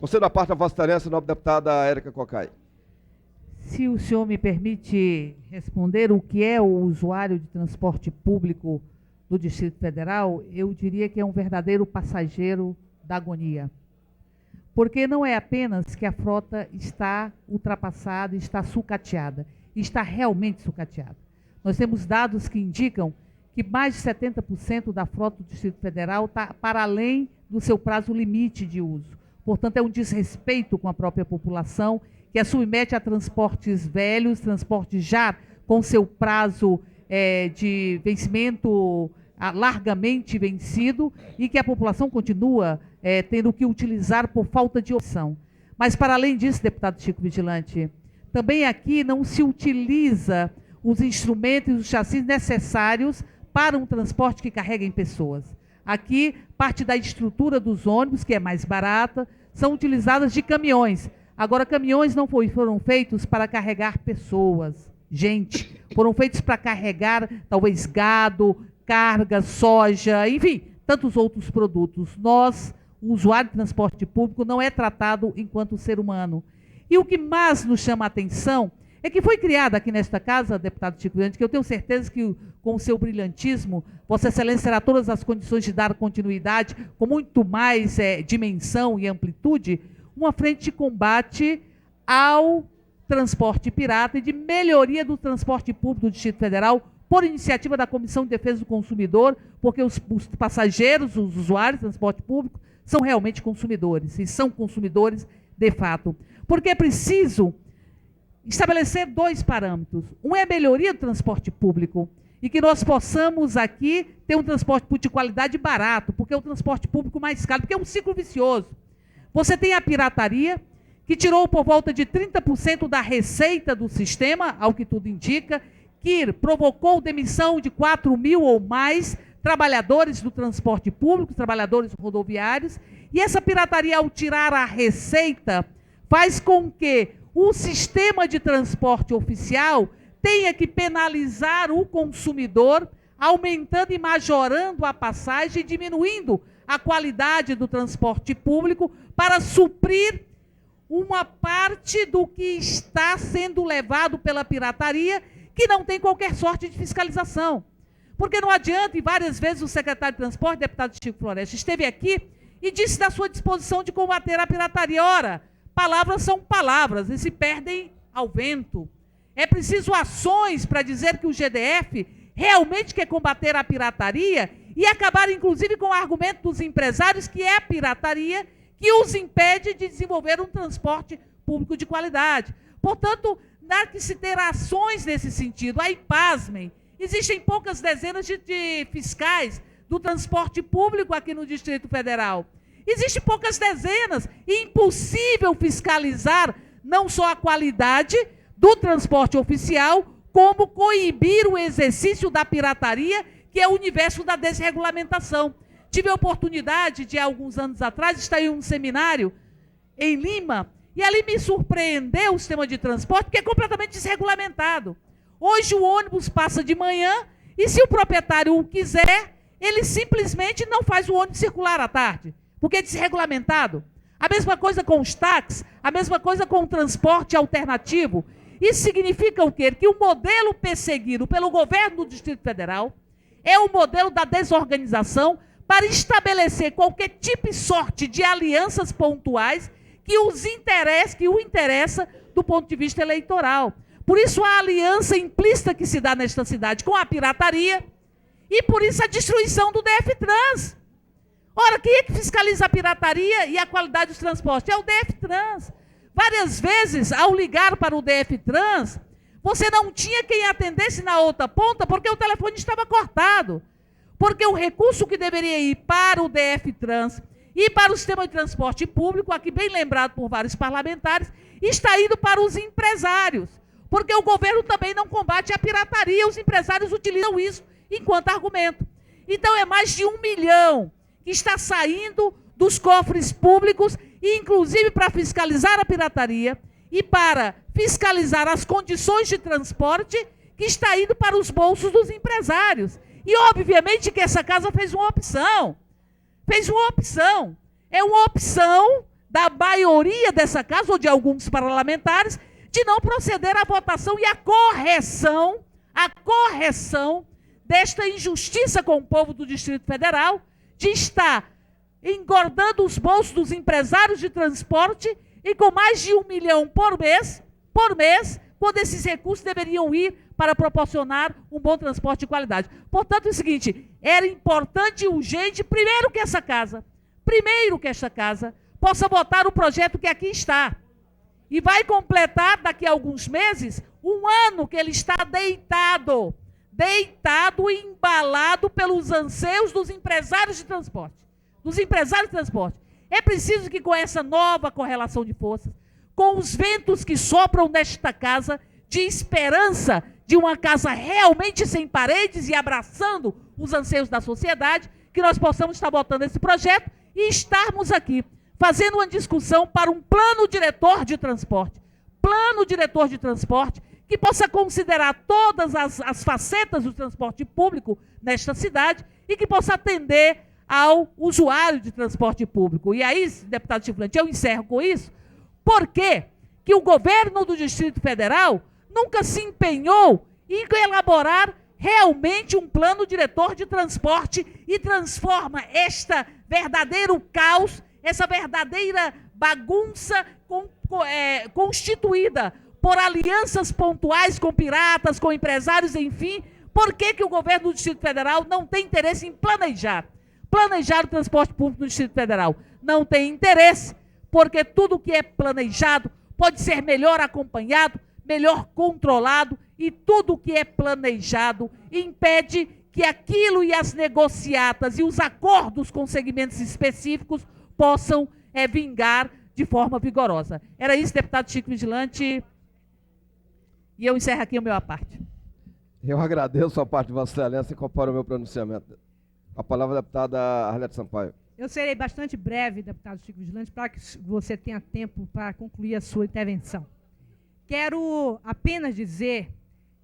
Você da parte da Vossa Excelência, nobre deputada Érica Cocai. Se o senhor me permite responder o que é o usuário de transporte público do Distrito Federal, eu diria que é um verdadeiro passageiro da agonia. Porque não é apenas que a frota está ultrapassada, está sucateada, está realmente sucateada. Nós temos dados que indicam que mais de 70% da frota do Distrito Federal está para além do seu prazo limite de uso. Portanto, é um desrespeito com a própria população, que a submete a transportes velhos, transportes já com seu prazo de vencimento largamente vencido e que a população continua tendo que utilizar por falta de opção. Mas, para além disso, deputado Chico Vigilante, também aqui não se utiliza os instrumentos e os chassis necessários para um transporte que carreguem pessoas. Aqui, parte da estrutura dos ônibus, que é mais barata, são utilizadas de caminhões. Agora, caminhões não foram feitos para carregar pessoas, gente. Foram feitos para carregar, talvez, gado, carga, soja, enfim, tantos outros produtos. Nós, o usuário de transporte público, não é tratado enquanto ser humano. E o que mais nos chama a atenção é que foi criada aqui nesta casa, deputado Chico Vigilante, que eu tenho certeza que com o seu brilhantismo, Vossa Excelência terá todas as condições de dar continuidade, com muito mais dimensão e amplitude, uma frente de combate ao transporte pirata e de melhoria do transporte público do Distrito Federal, por iniciativa da Comissão de Defesa do Consumidor, porque os passageiros, os usuários do transporte público, são realmente consumidores, e são consumidores de fato. Porque é preciso estabelecer dois parâmetros. Um é a melhoria do transporte público, e que nós possamos aqui ter um transporte público de qualidade barato, porque é o transporte público mais caro, porque é um ciclo vicioso. Você tem a pirataria, que tirou por volta de 30% da receita do sistema, ao que tudo indica, que provocou demissão de 4.000 ou mais trabalhadores do transporte público, trabalhadores rodoviários, e essa pirataria, ao tirar a receita, faz com que o sistema de transporte oficial tenha que penalizar o consumidor, aumentando e majorando a passagem e diminuindo a qualidade do transporte público para suprir uma parte do que está sendo levado pela pirataria, que não tem qualquer sorte de fiscalização. Porque não adianta, e várias vezes o secretário de Transporte, deputado Chico Floresta, esteve aqui e disse da sua disposição de combater a pirataria. Ora, palavras são palavras e se perdem ao vento. É preciso ações para dizer que o GDF realmente quer combater a pirataria e acabar, inclusive, com o argumento dos empresários que é a pirataria que os impede de desenvolver um transporte público de qualidade. Portanto, há que se ter ações nesse sentido. Aí, pasmem, existem poucas dezenas de fiscais do transporte público aqui no Distrito Federal. Existem poucas dezenas, e impossível fiscalizar não só a qualidade do transporte oficial, como coibir o exercício da pirataria, que é o universo da desregulamentação. Tive a oportunidade de, há alguns anos atrás, estar em um seminário em Lima, e ali me surpreendeu o sistema de transporte, que é completamente desregulamentado. Hoje o ônibus passa de manhã, e se o proprietário o quiser, ele simplesmente não faz o ônibus circular à tarde, porque é desregulamentado. A mesma coisa com os táxis, a mesma coisa com o transporte alternativo. Isso significa o quê? Que o modelo perseguido pelo governo do Distrito Federal é o modelo da desorganização para estabelecer qualquer tipo e sorte de alianças pontuais que o interessa do ponto de vista eleitoral. Por isso a aliança implícita que se dá nesta cidade com a pirataria e por isso a destruição do DF-Trans. Ora, quem é que fiscaliza a pirataria e a qualidade dos transportes? É o DF-Trans. Várias vezes, ao ligar para o DF-Trans, você não tinha quem atendesse na outra ponta porque o telefone estava cortado. Porque o recurso que deveria ir para o DF-Trans e para o sistema de transporte público, aqui bem lembrado por vários parlamentares, está indo para os empresários. Porque o governo também não combate a pirataria, os empresários utilizam isso enquanto argumento. Então é mais de 1 milhão que está saindo dos cofres públicos, inclusive para fiscalizar a pirataria e para fiscalizar as condições de transporte, que está indo para os bolsos dos empresários. E, obviamente, que essa casa fez uma opção. Fez uma opção. É uma opção da maioria dessa casa, ou de alguns parlamentares, de não proceder à votação e à correção desta injustiça com o povo do Distrito Federal, de estar engordando os bolsos dos empresários de transporte e com mais de 1 milhão por mês, quando esses recursos deveriam ir para proporcionar um bom transporte de qualidade. Portanto, é o seguinte, era importante e urgente, primeiro que esta casa possa votar o projeto que aqui está. E vai completar, daqui a alguns meses, 1 ano que ele está deitado e embalado pelos anseios dos empresários de transporte. É preciso que com essa nova correlação de forças, com os ventos que sopram nesta casa, de esperança de uma casa realmente sem paredes e abraçando os anseios da sociedade, que nós possamos estar votando esse projeto e estarmos aqui fazendo uma discussão para um plano diretor de transporte. Plano diretor de transporte que possa considerar todas as facetas do transporte público nesta cidade e que possa atender ao usuário de transporte público. E aí, deputado Chiflante, eu encerro com isso, porque que o governo do Distrito Federal nunca se empenhou em elaborar realmente um plano diretor de transporte e transforma este verdadeiro caos, essa verdadeira bagunça constituída por alianças pontuais com piratas, com empresários, enfim. Por que o governo do Distrito Federal não tem interesse em planejar o transporte público do Distrito Federal? Não tem interesse, porque tudo que é planejado pode ser melhor acompanhado, melhor controlado, e tudo que é planejado impede que aquilo e as negociatas e os acordos com segmentos específicos possam vingar de forma vigorosa. Era isso, deputado Chico Vigilante, e eu encerro aqui o meu à parte. Eu agradeço a parte de Vossa Excelência e incorporo o meu pronunciamento. A palavra da deputada Arlete Sampaio. Eu serei bastante breve, deputado Chico Vigilante, para que você tenha tempo para concluir a sua intervenção. Quero apenas dizer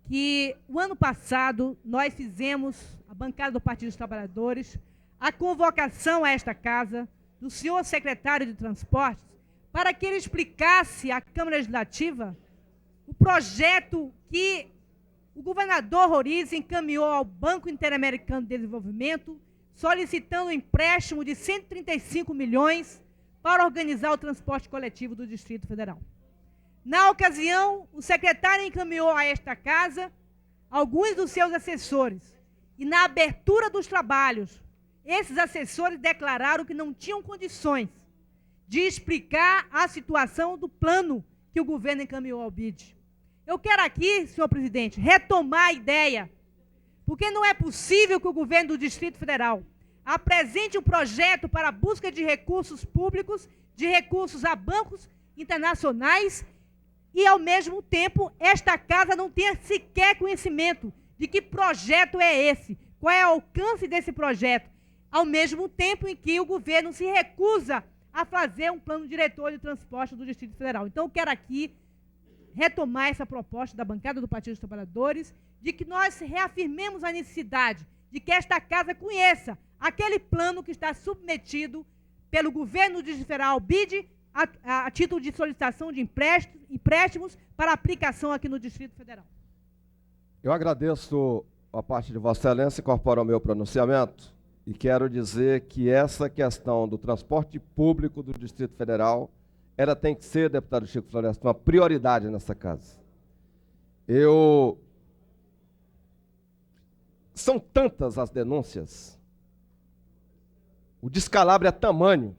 que o ano passado nós fizemos, a bancada do Partido dos Trabalhadores, a convocação a esta casa do senhor secretário de Transportes para que ele explicasse à Câmara Legislativa o projeto que o governador Roriz encaminhou ao Banco Interamericano de Desenvolvimento, solicitando um empréstimo de 135 milhões para organizar o transporte coletivo do Distrito Federal. Na ocasião, o secretário encaminhou a esta casa alguns dos seus assessores, e na abertura dos trabalhos, esses assessores declararam que não tinham condições de explicar a situação do plano que o governo encaminhou ao BID. Eu quero aqui, senhor presidente, retomar a ideia, porque não é possível que o governo do Distrito Federal apresente um projeto para a busca de recursos públicos, de recursos a bancos internacionais, e, ao mesmo tempo, esta casa não tenha sequer conhecimento de que projeto é esse, qual é o alcance desse projeto, ao mesmo tempo em que o governo se recusa a fazer um plano diretor de transporte do Distrito Federal. Então, eu quero aqui retomar essa proposta da bancada do Partido dos Trabalhadores, de que nós reafirmemos a necessidade de que esta casa conheça aquele plano que está submetido pelo governo do Distrito Federal ao BID, a título de solicitação de empréstimos para aplicação aqui no Distrito Federal. Eu agradeço a parte de Vossa Excelência, incorporo ao meu pronunciamento, e quero dizer que essa questão do transporte público do Distrito Federal, ela tem que ser, deputado Chico Floresta, uma prioridade nessa casa. São tantas as denúncias, o descalabro é tamanho,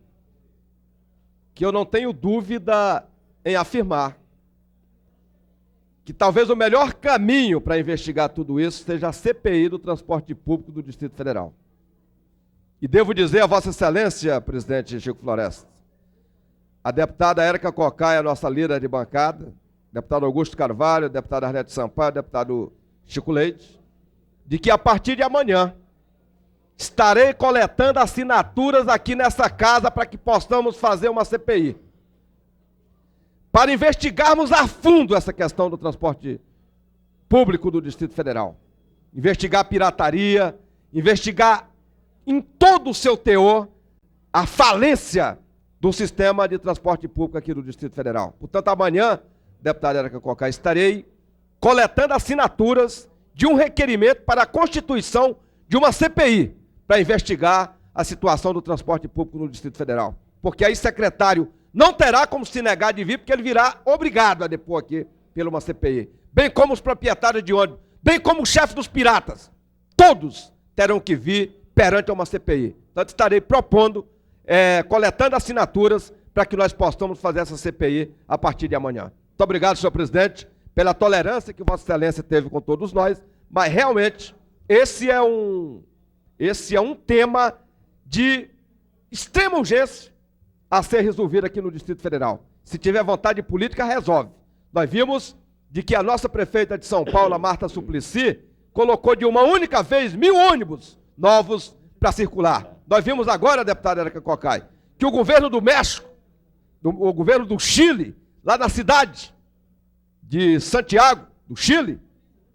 que eu não tenho dúvida em afirmar que talvez o melhor caminho para investigar tudo isso seja a CPI do transporte público do Distrito Federal. E devo dizer a Vossa Excelência, presidente Chico Floresta, a deputada Érica Cocai, a nossa líder de bancada, deputado Augusto Carvalho, deputado Arnete Sampaio, deputado Chico Leite, de que a partir de amanhã estarei coletando assinaturas aqui nessa casa para que possamos fazer uma CPI, para investigarmos a fundo essa questão do transporte público do Distrito Federal. Investigar a pirataria, investigar em todo o seu teor a falência do sistema de transporte público aqui do Distrito Federal. Portanto, amanhã, deputada Érica Cocai, estarei coletando assinaturas de um requerimento para a constituição de uma CPI para investigar a situação do transporte público no Distrito Federal. Porque aí o secretário não terá como se negar de vir, porque ele virá obrigado a depor aqui pela uma CPI. Bem como os proprietários de ônibus, bem como o chefe dos piratas. Todos terão que vir perante uma CPI. Portanto, estarei propondo, coletando assinaturas para que nós possamos fazer essa CPI a partir de amanhã. Muito obrigado, senhor presidente, pela tolerância que Vossa Excelência teve com todos nós, mas realmente esse é um tema de extrema urgência a ser resolvido aqui no Distrito Federal. Se tiver vontade política, resolve. Nós vimos de que a nossa prefeita de São Paulo, a Marta Suplicy, colocou de uma única vez 1.000 ônibus novos para circular. Nós vimos agora, deputada Érica Cocai, que o governo do México, o governo do Chile, lá na cidade de Santiago, do Chile,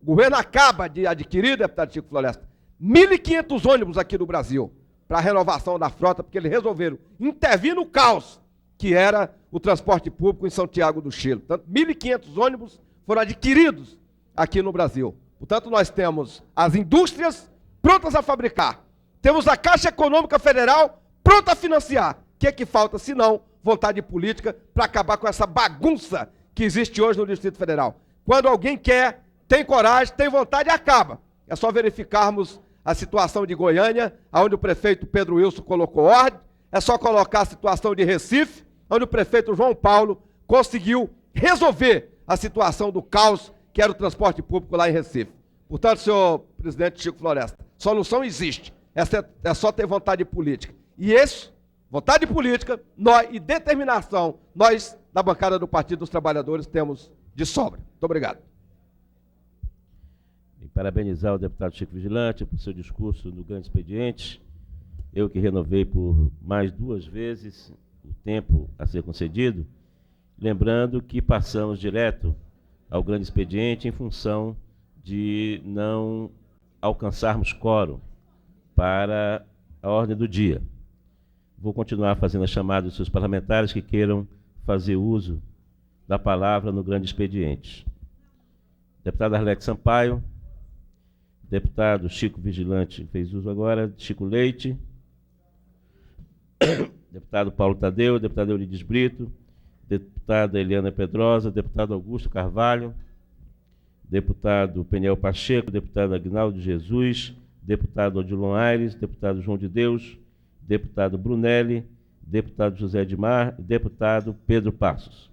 o governo acaba de adquirir, deputado Chico Floresta, 1.500 ônibus aqui no Brasil, para a renovação da frota, porque eles resolveram intervir no caos que era o transporte público em Santiago do Chile. Portanto, 1.500 ônibus foram adquiridos aqui no Brasil. Portanto, nós temos as indústrias prontas a fabricar, temos a Caixa Econômica Federal pronta a financiar. O que é que falta, se não vontade política para acabar com essa bagunça que existe hoje no Distrito Federal? Quando alguém quer, tem coragem, tem vontade, acaba. É só verificarmos a situação de Goiânia, onde o prefeito Pedro Wilson colocou ordem, é só colocar a situação de Recife, onde o prefeito João Paulo conseguiu resolver a situação do caos que era o transporte público lá em Recife. Portanto, senhor presidente Chico Floresta, solução existe, é só ter vontade política. E vontade política e determinação, nós, da bancada do Partido dos Trabalhadores, temos de sobra. Muito obrigado. E parabenizar o deputado Chico Vigilante por seu discurso no grande expediente. Eu que renovei por mais 2 vezes o tempo a ser concedido, lembrando que passamos direto ao grande expediente em função de não alcançarmos quórum para a ordem do dia. Vou continuar fazendo a chamada dos seus parlamentares que queiram fazer uso da palavra no grande expediente. Deputado Arlete Sampaio, deputado Chico Vigilante, fez uso agora, Chico Leite, deputado Paulo Tadeu, deputado Eurides Brito, deputada Eliana Pedrosa, deputado Augusto Carvalho, deputado Peniel Pacheco, deputado Aguinaldo Jesus, deputado Odilon Aires, deputado João de Deus, deputado Brunelli, deputado José Edmar e deputado Pedro Passos.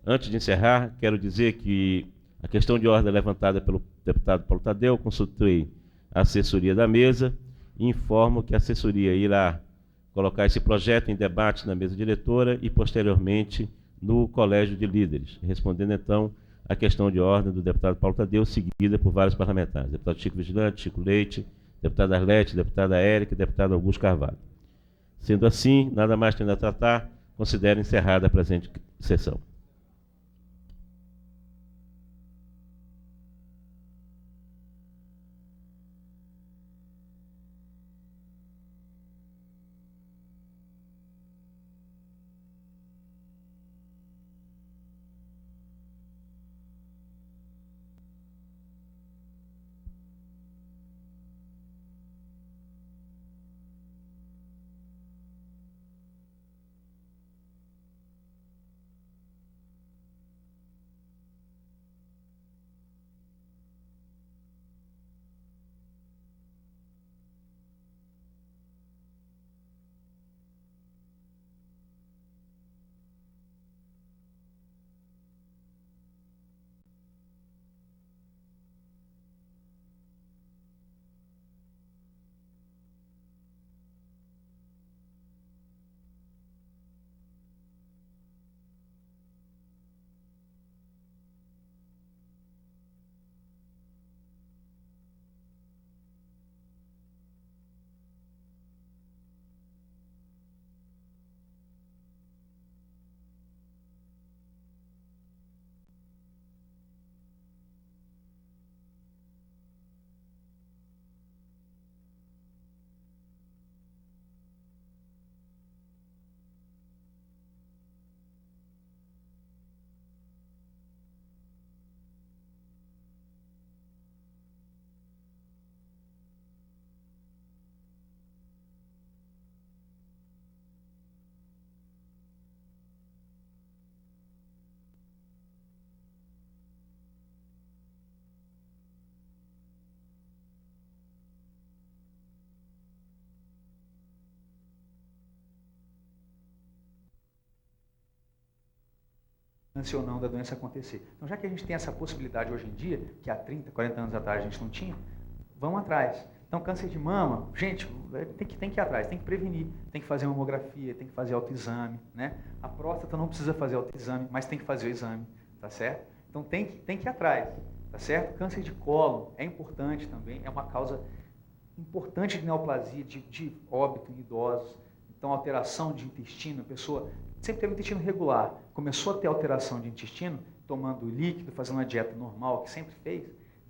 Antes de encerrar, quero dizer que a questão de ordem levantada pelo deputado Paulo Tadeu, consultei a assessoria da mesa e informo que a assessoria irá colocar esse projeto em debate na mesa diretora e, posteriormente, no Colégio de Líderes, respondendo, então, a questão de ordem do deputado Paulo Tadeu, seguida por vários parlamentares. Deputado Chico Vigilante, Chico Leite, deputada Arlete, deputada Érica e deputado Augusto Carvalho. Sendo assim, nada mais tendo a tratar, considero encerrada a presente sessão. ou não da doença acontecer. Então, já que a gente tem essa possibilidade hoje em dia, que há 30, 40 anos atrás a gente não tinha, vamos atrás. Então, câncer de mama, gente, tem que ir atrás, tem que prevenir, tem que fazer mamografia, tem que fazer autoexame, né? A próstata não precisa fazer autoexame, mas tem que fazer o exame, tá certo? Então, tem que ir atrás, tá certo? Câncer de colo é importante também, é uma causa importante de neoplasia, de óbito em idosos. Então, alteração de intestino, a pessoa sempre teve um intestino regular, começou a ter alteração de intestino, tomando líquido, fazendo uma dieta normal, que sempre fez,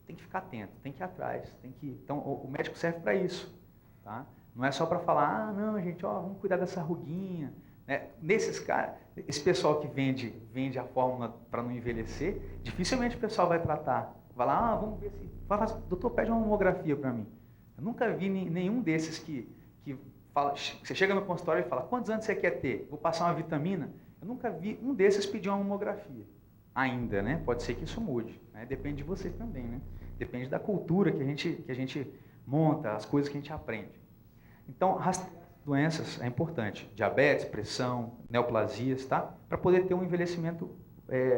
tem que ficar atento, tem que ir atrás, então o médico serve para isso, tá? Não é só para falar, não, gente, vamos cuidar dessa ruguinha, né? Nesses caras, esse pessoal que vende a fórmula para não envelhecer, dificilmente o pessoal vai tratar, vai lá, vamos ver se, fala, doutor, pede uma mamografia para mim. Eu nunca vi nenhum desses que fala, você chega no consultório e fala, quantos anos você quer ter? Vou passar uma vitamina. Eu nunca vi um desses pedir uma mamografia. Ainda, né? Pode ser que isso mude. Né? Depende de vocês também, né? Depende da cultura que a gente monta, as coisas que a gente aprende. Então, rastrear doenças é importante. Diabetes, pressão, neoplasias, tá? Para poder ter um envelhecimento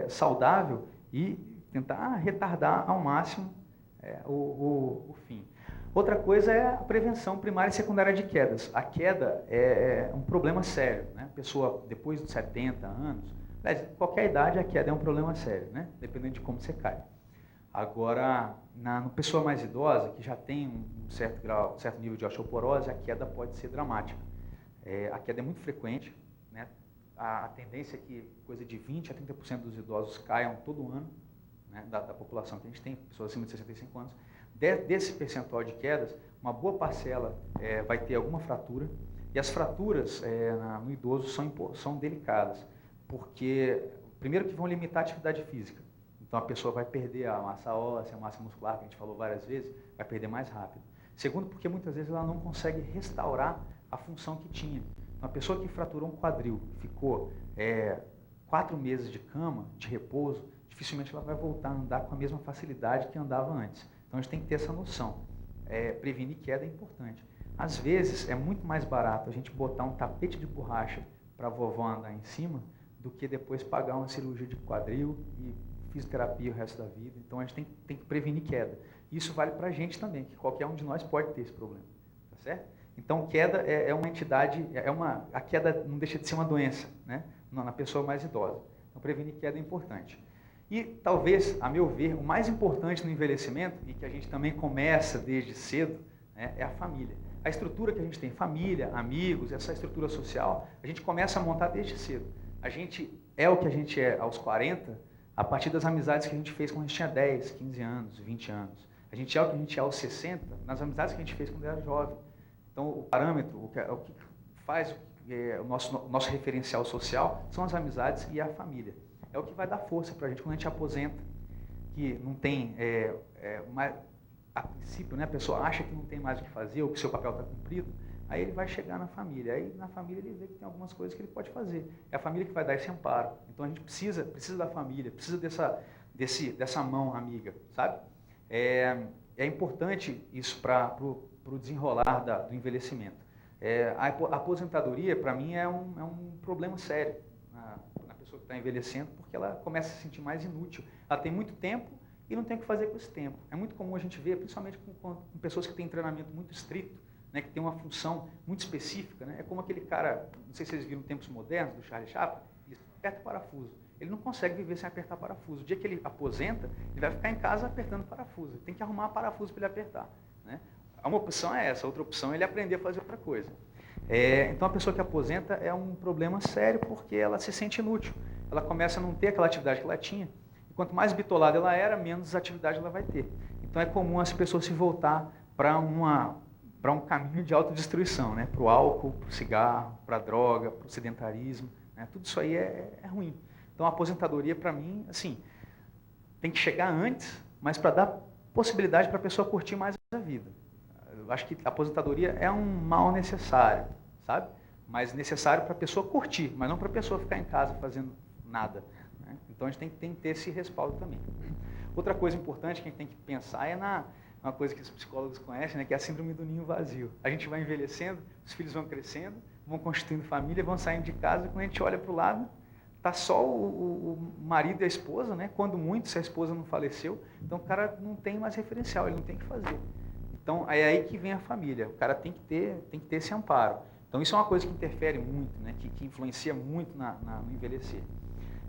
saudável e tentar retardar ao máximo o fim. Outra coisa é a prevenção primária e secundária de quedas. A queda é um problema sério, né? A pessoa, depois de 70 anos, qualquer idade, a queda é um problema sério, né? Dependendo de como você cai. Agora, na pessoa mais idosa, que já tem um certo nível de osteoporose, a queda pode ser dramática. A queda é muito frequente, né? A tendência é que coisa de 20% a 30% dos idosos caiam todo ano, né? da população que a gente tem, pessoas acima de 65 anos. Desse percentual de quedas, uma boa parcela vai ter alguma fratura, e as fraturas no idoso são delicadas, porque, primeiro, que vão limitar a atividade física. Então, a pessoa vai perder a massa óssea, a massa muscular, que a gente falou várias vezes, vai perder mais rápido. Segundo, porque muitas vezes ela não consegue restaurar a função que tinha. Então, a pessoa que fraturou um quadril, ficou 4 meses de cama, de repouso, dificilmente ela vai voltar a andar com a mesma facilidade que andava antes. Então, a gente tem que ter essa noção. Prevenir queda é importante. Às vezes, é muito mais barato a gente botar um tapete de borracha para a vovó andar em cima do que depois pagar uma cirurgia de quadril e fisioterapia o resto da vida. Então, a gente tem que prevenir queda. Isso vale para a gente também, que qualquer um de nós pode ter esse problema. Tá certo? Então, queda é uma entidade, a queda não deixa de ser uma doença, né? Na pessoa mais idosa. Então, prevenir queda é importante. E, talvez, a meu ver, o mais importante no envelhecimento, e que a gente também começa desde cedo, né, é a família. A estrutura que a gente tem, família, amigos, essa estrutura social, a gente começa a montar desde cedo. A gente é o que a gente é aos 40, a partir das amizades que a gente fez quando a gente tinha 10, 15 anos, 20 anos. A gente é o que a gente é aos 60, nas amizades que a gente fez quando era jovem. Então, o parâmetro, o que faz o nosso referencial social são as amizades e a família. É o que vai dar força para a gente quando a gente aposenta, que não tem, a princípio, né, a pessoa acha que não tem mais o que fazer, ou que o seu papel está cumprido, aí ele vai chegar na família. Aí na família ele vê que tem algumas coisas que ele pode fazer. É a família que vai dar esse amparo. Então a gente precisa da família, precisa dessa mão amiga, sabe? É importante isso para o desenrolar do envelhecimento. A aposentadoria, para mim, é um problema sério na pessoa que está envelhecendo, porque ela começa a se sentir mais inútil. Ela tem muito tempo e não tem o que fazer com esse tempo. É muito comum a gente ver, principalmente com pessoas que têm treinamento muito estrito, né, que tem uma função muito específica, né? É como aquele cara, não sei se vocês viram Tempos Modernos, do Charlie Chaplin, ele aperta parafuso. Ele não consegue viver sem apertar parafuso. O dia que ele aposenta, ele vai ficar em casa apertando parafuso. Ele tem que arrumar parafuso para ele apertar, né? Uma opção é essa, outra opção é ele aprender a fazer outra coisa. Então, a pessoa que aposenta é um problema sério, porque ela se sente inútil. Ela começa a não ter aquela atividade que ela tinha. E quanto mais bitolada ela era, menos atividade ela vai ter. Então, é comum as pessoas se voltar para um caminho de autodestruição, né? Para o álcool, para o cigarro, para a droga, para o sedentarismo, né? Tudo isso aí é ruim. Então, a aposentadoria, para mim, assim, tem que chegar antes, mas para dar possibilidade para a pessoa curtir mais a vida. Eu acho que a aposentadoria é um mal necessário, sabe? Mas necessário para a pessoa curtir, mas não para a pessoa ficar em casa fazendo nada, né? Então, a gente tem que ter esse respaldo também. Outra coisa importante que a gente tem que pensar é uma coisa que os psicólogos conhecem, né, que é a síndrome do ninho vazio. A gente vai envelhecendo, os filhos vão crescendo, vão constituindo família, vão saindo de casa, e quando a gente olha para o lado, está só o marido e a esposa, né? Quando muito, se a esposa não faleceu, então o cara não tem mais referencial, ele não tem o que fazer. Então, é aí que vem a família. O cara tem que ter esse amparo. Então, isso é uma coisa que interfere muito, né? Que influencia muito no envelhecer.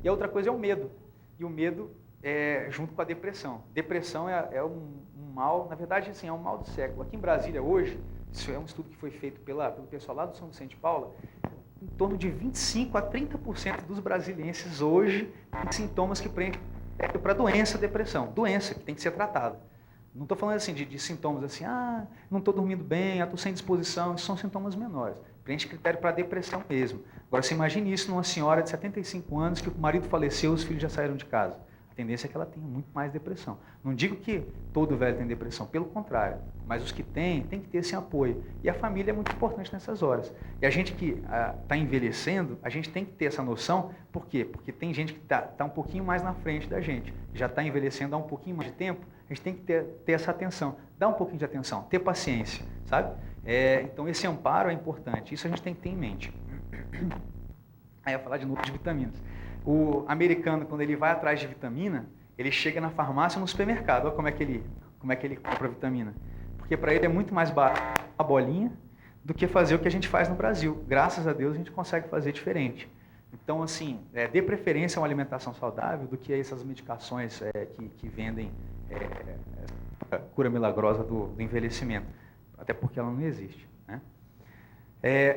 E a outra coisa é o medo. E o medo junto com a depressão. Depressão é um mal, na verdade, assim, é um mal do século. Aqui em Brasília, hoje, isso é um estudo que foi feito pelo pessoal lá do São Vicente de Paula, em torno de 25% a 30% dos brasilienses hoje têm sintomas que prendem para doença, depressão. Doença que tem que ser tratada. Não estou falando assim de sintomas assim, não estou dormindo bem, estou sem disposição, isso são sintomas menores. Preenche critério para depressão mesmo. Agora, você imagine isso numa senhora de 75 anos que o marido faleceu, os filhos já saíram de casa. A tendência é que ela tenha muito mais depressão. Não digo que todo velho tem depressão, pelo contrário. Mas os que têm, tem que ter esse apoio. E a família é muito importante nessas horas. E a gente que está envelhecendo, a gente tem que ter essa noção. Por quê? Porque tem gente que está um pouquinho mais na frente da gente. Já está envelhecendo há um pouquinho mais de tempo. A gente tem que ter essa atenção. Dar um pouquinho de atenção, ter paciência, sabe? Então, esse amparo é importante. Isso a gente tem que ter em mente. Aí eu ia falar de novo de vitaminas. O americano, quando ele vai atrás de vitamina, ele chega na farmácia ou no supermercado. Olha como é que ele compra vitamina. Porque para ele é muito mais barato a bolinha do que fazer o que a gente faz no Brasil. Graças a Deus a gente consegue fazer diferente. Então, assim, dê preferência a uma alimentação saudável do que a essas medicações que vendem a cura milagrosa do envelhecimento. Até porque ela não existe, né?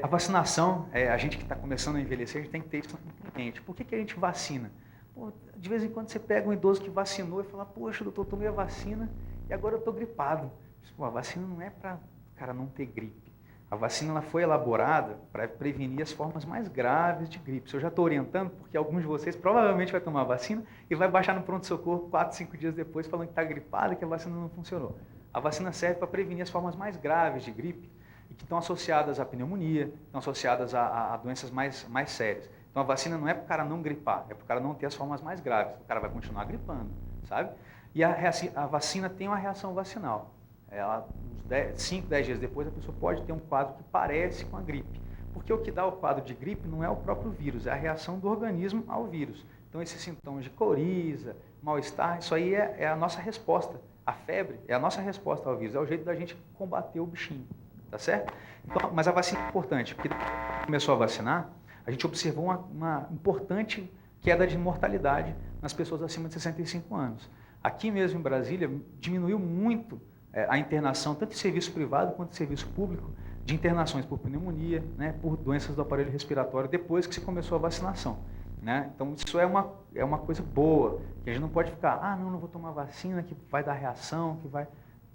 A vacinação, a gente que está começando a envelhecer, a gente tem que ter isso em mente. Por que a gente vacina? Pô, de vez em quando você pega um idoso que vacinou e fala, poxa, doutor, tomei a vacina e agora eu estou gripado. Pô, a vacina não é para o cara não ter gripe. A vacina ela foi elaborada para prevenir as formas mais graves de gripe. Eu já estou orientando, porque alguns de vocês provavelmente vai tomar a vacina e vai baixar no pronto-socorro 4, 5 dias depois falando que está gripado e que a vacina não funcionou. A vacina serve para prevenir as formas mais graves de gripe e que estão associadas à pneumonia, estão associadas a doenças mais sérias. Então a vacina não é para o cara não gripar, é para o cara não ter as formas mais graves. O cara vai continuar gripando, sabe? E a vacina tem uma reação vacinal. Uns 5, 10 dias depois, a pessoa pode ter um quadro que parece com a gripe. Porque o que dá o quadro de gripe não é o próprio vírus, é a reação do organismo ao vírus. Então, esses sintomas de coriza, mal-estar, isso aí é a nossa resposta. A febre é a nossa resposta ao vírus, é o jeito da gente combater o bichinho, tá certo? Então, mas a vacina é importante, porque quando começou a vacinar, a gente observou uma importante queda de mortalidade nas pessoas acima de 65 anos. Aqui mesmo em Brasília, diminuiu muito a internação, tanto em serviço privado quanto em serviço público, de internações por pneumonia, né, por doenças do aparelho respiratório, depois que se começou a vacinação. Né? Então, isso é uma coisa boa, que a gente não pode ficar, não vou tomar vacina, que vai dar reação, que vai...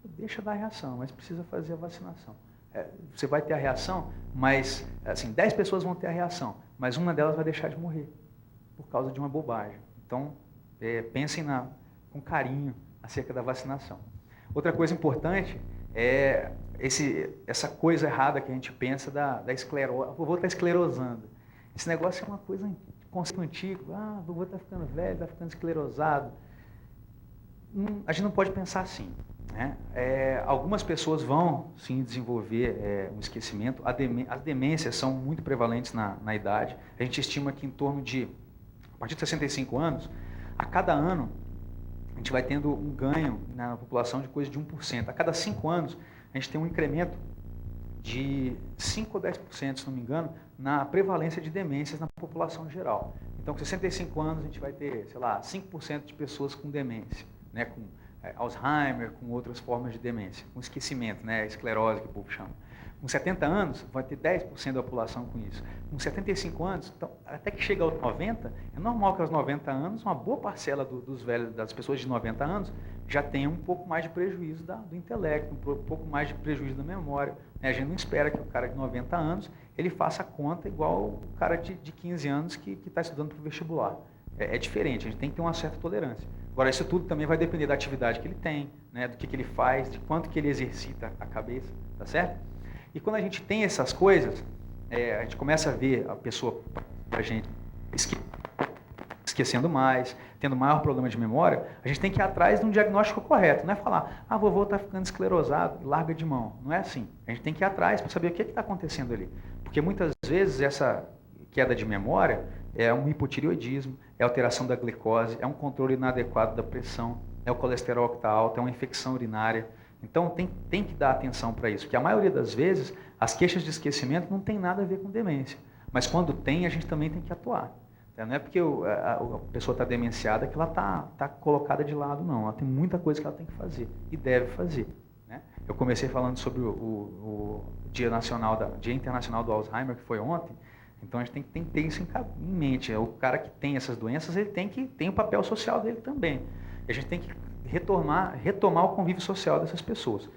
Deixa dar reação, mas precisa fazer a vacinação. Você vai ter a reação, mas, assim, 10 pessoas vão ter a reação, mas uma delas vai deixar de morrer, por causa de uma bobagem. Então, pensem com carinho acerca da vacinação. Outra coisa importante é essa coisa errada que a gente pensa da esclerose. O vovô está esclerosando. Esse negócio é uma coisa de conceito antigo. O vovô está ficando velho, está ficando esclerosado. A gente não pode pensar assim. Né? Algumas pessoas vão, sim, desenvolver um esquecimento. As demências são muito prevalentes na idade. A gente estima que em torno de, a partir de 65 anos, a cada ano, a gente vai tendo um ganho na população de coisa de 1%. A cada 5 anos, a gente tem um incremento de 5 ou 10%, se não me engano, na prevalência de demências na população geral. Então, com 65 anos, a gente vai ter, sei lá, 5% de pessoas com demência, né, com Alzheimer, com outras formas de demência, com esquecimento, né, esclerose, que o povo chama. Com 70 anos, vai ter 10% da população com isso. Com 75 anos, então, até que chega aos 90, é normal que aos 90 anos, uma boa parcela dos velhos, das pessoas de 90 anos, já tenha um pouco mais de prejuízo do intelecto, um pouco mais de prejuízo da memória. A gente não espera que o cara de 90 anos, ele faça a conta igual o cara de 15 anos que está estudando para o vestibular. É diferente, a gente tem que ter uma certa tolerância. Agora, isso tudo também vai depender da atividade que ele tem, né, do que ele faz, de quanto que ele exercita a cabeça, tá certo? E quando a gente tem essas coisas, a gente começa a ver a pessoa, a gente esquecendo mais, tendo maior problema de memória, a gente tem que ir atrás de um diagnóstico correto. Não é falar, vovô está ficando esclerosado e larga de mão. Não é assim. A gente tem que ir atrás para saber o que está acontecendo ali. Porque muitas vezes essa queda de memória é um hipotireoidismo, é alteração da glicose, é um controle inadequado da pressão, é o colesterol que está alto, é uma infecção urinária. Então, tem que dar atenção para isso, porque a maioria das vezes, as queixas de esquecimento não tem nada a ver com demência. Mas quando tem, a gente também tem que atuar. Não é porque a pessoa está demenciada que ela está colocada de lado, não. Ela tem muita coisa que ela tem que fazer e deve fazer. Né? Eu comecei falando sobre o Dia Internacional do Alzheimer, que foi ontem. Então, a gente tem que ter isso em mente. O cara que tem essas doenças, ele tem o papel social dele também. A gente tem que retomar o convívio social dessas pessoas.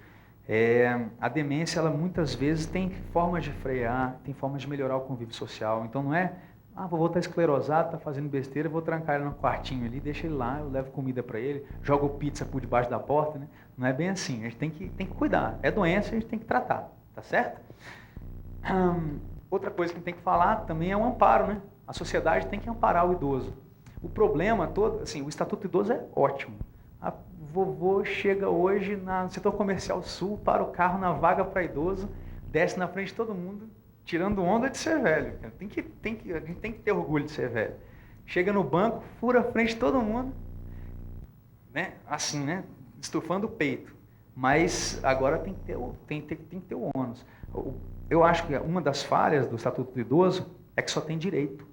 A demência, ela muitas vezes tem formas de frear, tem formas de melhorar o convívio social. Então não é, vovô está esclerosado, está fazendo besteira, vou trancar ele no quartinho ali, deixa ele lá, eu levo comida para ele, jogo pizza por debaixo da porta, né? Não é bem assim, a gente tem que cuidar. É doença, a gente tem que tratar, tá certo? Outra coisa que a gente tem que falar também é o amparo, né? A sociedade tem que amparar o idoso. O problema todo, assim, o Estatuto do Idoso é ótimo. A vovô chega hoje no setor comercial sul, para o carro na vaga para idoso, desce na frente de todo mundo, tirando onda de ser velho. A gente tem que ter orgulho de ser velho. Chega no banco, fura a frente de todo mundo, né? Assim, né? Estufando o peito. Mas agora tem que ter o ônus. Eu acho que uma das falhas do Estatuto do Idoso é que só tem direito,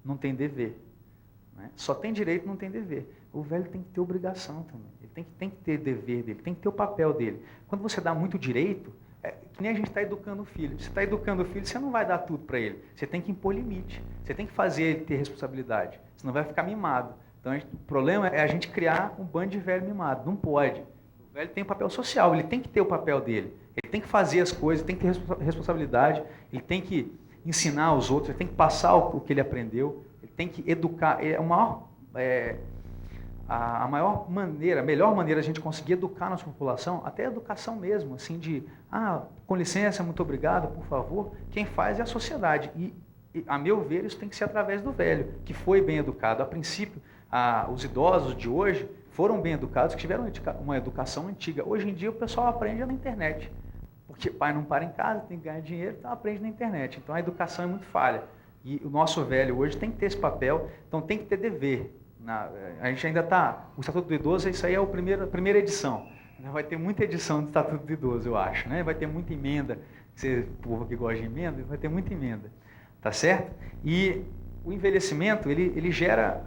não tem dever. Né? Só tem direito, não tem dever. O velho tem que ter obrigação também. Ele tem que ter dever dele, tem que ter o papel dele. Quando você dá muito direito, que nem a gente está educando o filho. Você está educando o filho, você não vai dar tudo para ele. Você tem que impor limite. Você tem que fazer ele ter responsabilidade. Senão vai ficar mimado. Então, o problema é a gente criar um bando de velho mimado. Não pode. O velho tem um papel social, ele tem que ter o papel dele. Ele tem que fazer as coisas, tem que ter responsabilidade, ele tem que ensinar os outros, ele tem que passar o que ele aprendeu, ele tem que educar. A melhor maneira de a gente conseguir educar a nossa população, até a educação mesmo, assim de, com licença, muito obrigado, por favor, quem faz é a sociedade. E, a meu ver, isso tem que ser através do velho, que foi bem educado. A princípio, os idosos de hoje foram bem educados, que tiveram uma educação antiga. Hoje em dia, o pessoal aprende na internet. Porque pai não para em casa, tem que ganhar dinheiro, então aprende na internet. Então a educação é muito falha. E o nosso velho hoje tem que ter esse papel, então tem que ter dever. A gente ainda está... O Estatuto do Idoso, isso aí é a primeira edição. Vai ter muita edição do Estatuto do Idoso, eu acho. Né? Vai ter muita emenda. Você, povo que gosta de emenda, vai ter muita emenda. Tá certo? E o envelhecimento, ele gera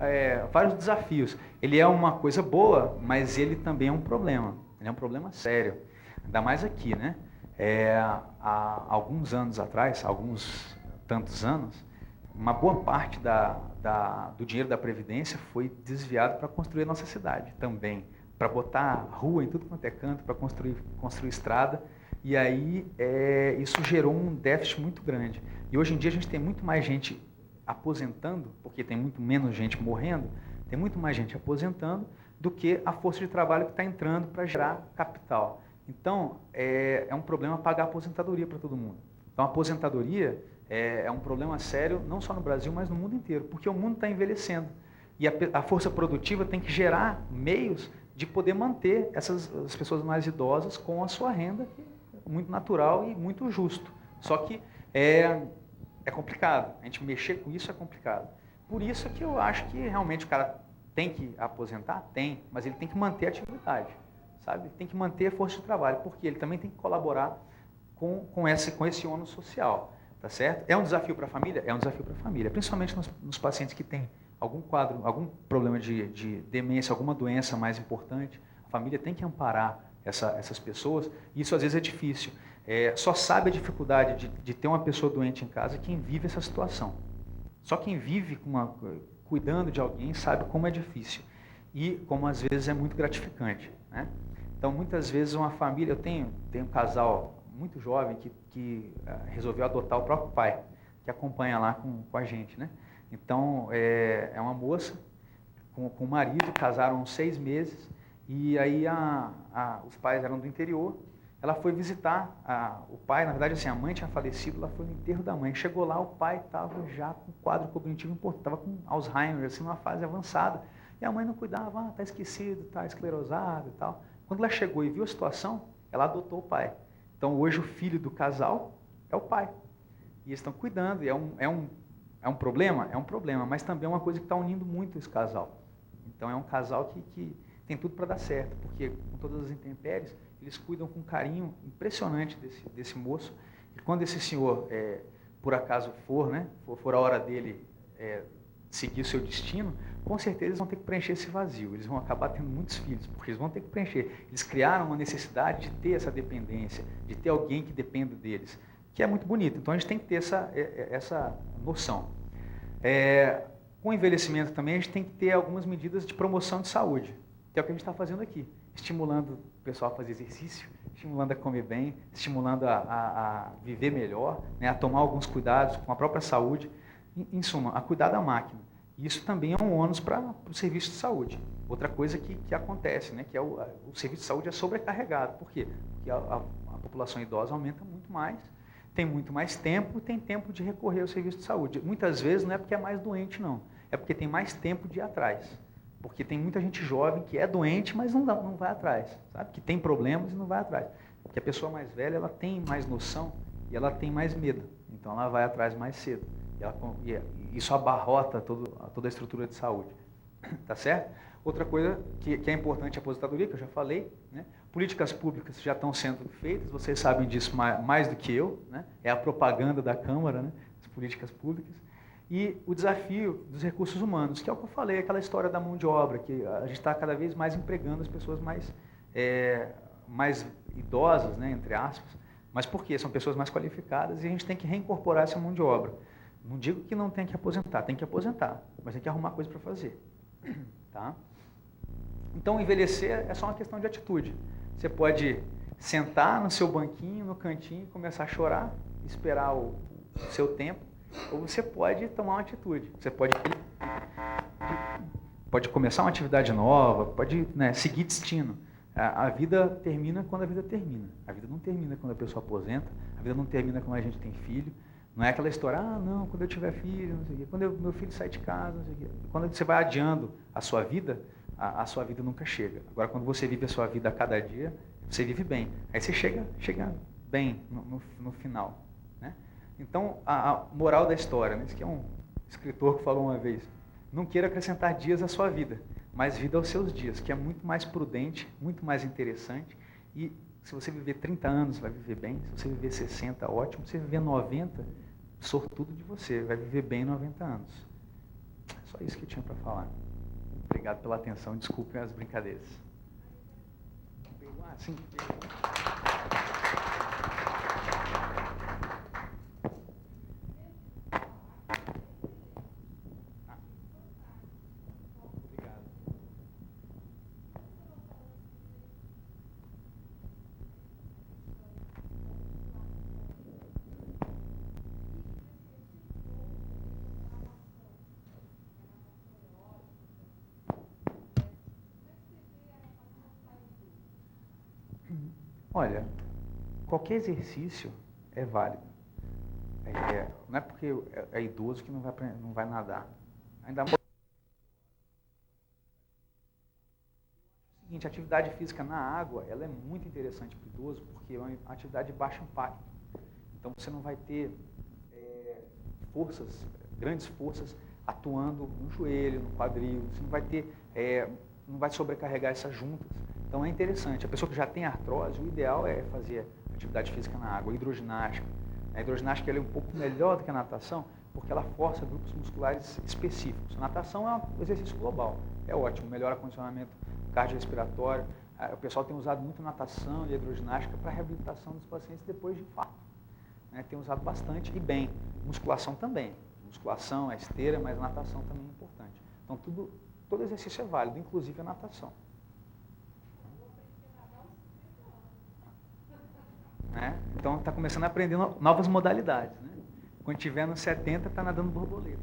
vários desafios. Ele é uma coisa boa, mas ele também é um problema. Ele é um problema sério. Ainda mais aqui, né? Há alguns anos atrás, alguns tantos anos, uma boa parte do dinheiro da Previdência foi desviado para construir a nossa cidade também, para botar rua em tudo quanto é canto, para construir estrada, e aí isso gerou um déficit muito grande. E hoje em dia a gente tem muito mais gente aposentando, porque tem muito menos gente morrendo, tem muito mais gente aposentando do que a força de trabalho que está entrando para gerar capital. Então, é um problema pagar aposentadoria para todo mundo. Então, a aposentadoria é um problema sério, não só no Brasil, mas no mundo inteiro, porque o mundo está envelhecendo. E a força produtiva tem que gerar meios de poder manter as pessoas mais idosas com a sua renda, que é muito natural e muito justo. Só que é complicado, a gente mexer com isso é complicado. Por isso é que eu acho que realmente o cara tem que aposentar? Tem, mas ele tem que manter a atividade. Sabe? Tem que manter a força de trabalho, porque ele também tem que colaborar com esse ônus social, tá certo? É um desafio para a família? É um desafio para a família, principalmente nos pacientes que têm algum quadro, algum problema de demência, alguma doença mais importante. A família tem que amparar essas pessoas, e isso às vezes é difícil. Só sabe a dificuldade de ter uma pessoa doente em casa quem vive essa situação. Só quem vive cuidando de alguém sabe como é difícil e como às vezes é muito gratificante, né? Então, muitas vezes uma família, eu tenho um casal muito jovem que resolveu adotar o próprio pai, que acompanha lá com a gente, né? Então, é uma moça com o marido, casaram uns 6 meses, e aí os pais eram do interior, ela foi visitar o pai, na verdade assim, a mãe tinha falecido, ela foi no enterro da mãe, chegou lá, o pai estava já com quadro cognitivo importante, estava com Alzheimer, assim, numa fase avançada, e a mãe não cuidava, está esquecido, está esclerosado e tal. Quando ela chegou e viu a situação, ela adotou o pai. Então, hoje, o filho do casal é o pai. E eles estão cuidando. E é um problema? É um problema, mas também é uma coisa que está unindo muito esse casal. Então, é um casal que tem tudo para dar certo, porque, com todas as intempéries, eles cuidam com um carinho impressionante desse moço. E quando esse senhor, por acaso for a hora dele seguir o seu destino, com certeza eles vão ter que preencher esse vazio, eles vão acabar tendo muitos filhos, porque eles vão ter que preencher. Eles criaram uma necessidade de ter essa dependência, de ter alguém que dependa deles, que é muito bonito. Então a gente tem que ter essa noção. Com o envelhecimento também a gente tem que ter algumas medidas de promoção de saúde, que é o que a gente está fazendo aqui, estimulando o pessoal a fazer exercício, estimulando a comer bem, estimulando a viver melhor, né, a tomar alguns cuidados com a própria saúde, em suma, a cuidar da máquina. Isso também é um ônus para o serviço de saúde. Outra coisa que acontece, né, que o serviço de saúde é sobrecarregado. Por quê? Porque a população idosa aumenta muito mais, tem muito mais tempo, tem tempo de recorrer ao serviço de saúde. Muitas vezes não é porque é mais doente, não. É porque tem mais tempo de ir atrás. Porque tem muita gente jovem que é doente, mas não vai atrás. Sabe? Que tem problemas e não vai atrás. Porque a pessoa mais velha, ela tem mais noção e ela tem mais medo. Então ela vai atrás mais cedo. E isso abarrota toda a estrutura de saúde. Tá certo? Outra coisa que é importante é a aposentadoria, que eu já falei, né? Políticas públicas já estão sendo feitas, vocês sabem disso mais do que eu, né? É a propaganda da Câmara, né? As políticas públicas. E o desafio dos recursos humanos, que é o que eu falei, aquela história da mão de obra, que a gente está cada vez mais empregando as pessoas mais idosas, né? Entre aspas. Mas por quê? São pessoas mais qualificadas e a gente tem que reincorporar essa mão de obra. Não digo que não tem que aposentar, mas tem que arrumar coisa para fazer. Tá? Então, envelhecer é só uma questão de atitude. Você pode sentar no seu banquinho, no cantinho, e começar a chorar, esperar o seu tempo, ou você pode tomar uma atitude. Você pode começar uma atividade nova, pode, né, seguir destino. A vida termina quando a vida termina. A vida não termina quando a pessoa aposenta, a vida não termina quando a gente tem filho. Não é aquela história, não, quando eu tiver filho, não sei o quê, quando meu filho sai de casa, não sei o quê. Quando você vai adiando a sua vida nunca chega. Agora, quando você vive a sua vida a cada dia, você vive bem. Aí você chega bem no final. Né? Então, a moral da história, né? Isso que é um escritor que falou uma vez, não queira acrescentar dias à sua vida, mas vida aos seus dias, que é muito mais prudente, muito mais interessante. E se você viver 30 anos, vai viver bem. Se você viver 60, ótimo. Se você viver 90, sortudo de você, vai viver bem 90 anos. Só isso que eu tinha para falar. Obrigado pela atenção, desculpem as brincadeiras. Sim. Olha, qualquer exercício é válido. Não é porque é idoso que não vai nadar. Ainda mais. O seguinte, a atividade física na água, ela é muito interessante para o idoso, porque é uma atividade de baixo impacto. Então você não vai ter grandes forças atuando no joelho, no quadril, você não vai ter, não vai sobrecarregar essas juntas. Então é interessante. A pessoa que já tem artrose, o ideal é fazer atividade física na água, hidroginástica. A hidroginástica ela é um pouco melhor do que a natação, porque ela força grupos musculares específicos. A natação é um exercício global, é ótimo, melhora o condicionamento cardiorrespiratório. O pessoal tem usado muito natação e hidroginástica para a reabilitação dos pacientes depois de infarto. Tem usado bastante e bem. Musculação também. Musculação, a esteira, mas a natação também é importante. Então todo exercício é válido, inclusive a natação. Então está começando a aprender novas modalidades. Né? Quando tiver nos 70, está nadando borboleta.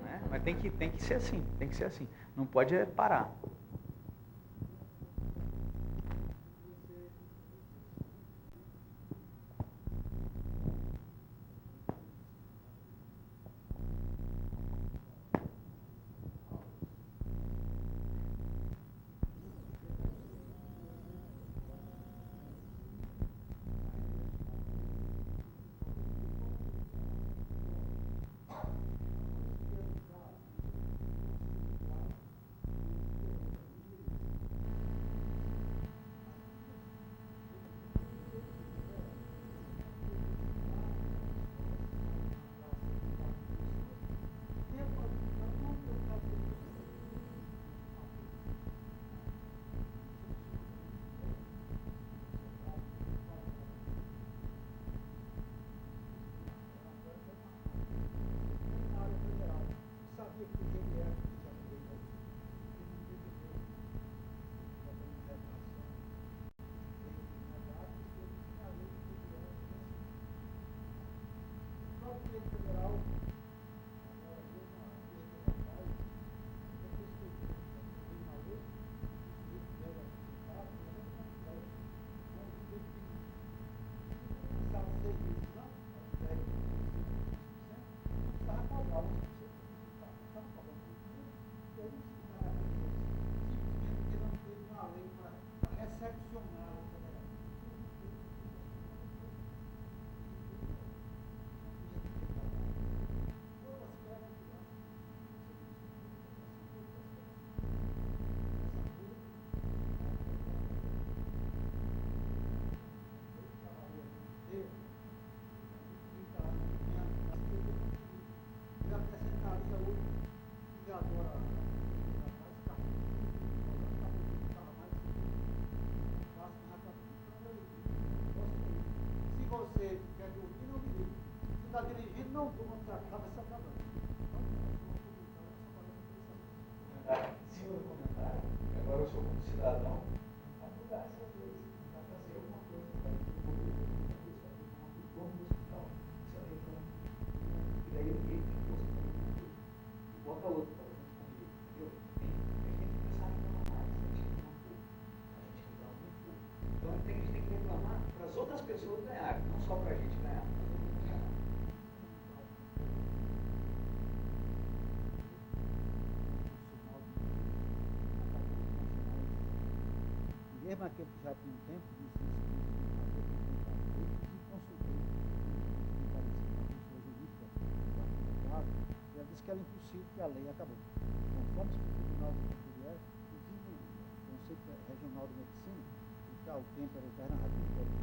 Né? Mas tem que ser assim, tem que ser assim. Não pode parar. Você quer dormir, não dirige. Se está dirigindo, não durma, porque a cabeça está dando. Senhor comentário, agora eu sou como cidadão, a mudar essa as outras pessoas ganharem, não só para a gente ganhar. Mesmo aquele que já tinha um tempo, disse isso, e consultei a jurídica do advogado, e ela disse que era impossível, que a lei acabou. Conforme o Tribunal de Português, inclusive o Conselho Regional de Medicina, que o tempo era alternativo.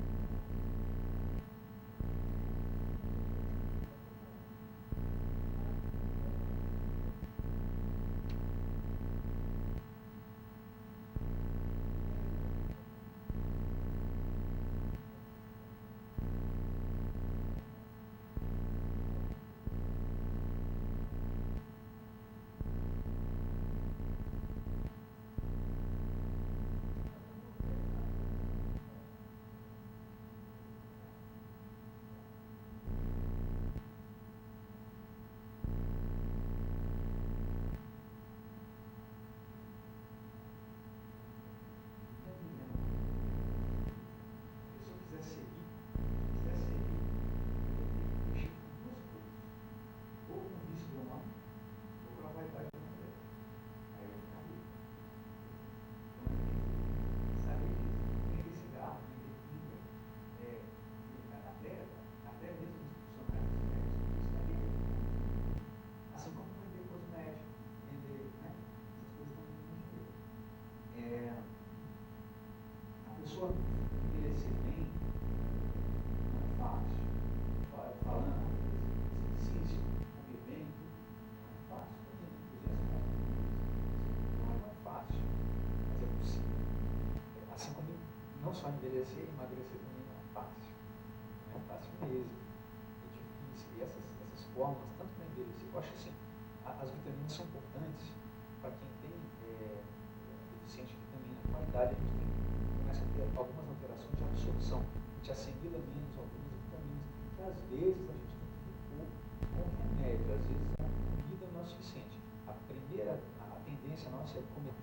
Envelhecer bem não é fácil. Falando exercício, comer bem, não é fácil. Não é fácil, mas é possível. Assim como não só envelhecer, emagrecer também não é fácil. Não é fácil mesmo. É difícil. E essas formas, tanto para envelhecer, eu acho assim, as vitaminas são importantes para quem tem deficiência de vitamina. Com a idade a gente começa a ter algumas alterações de absorção. A gente assimila menos algumas vitaminas, que às vezes a gente tem que repor com remédio, às vezes a comida não é suficiente. A tendência nossa é comer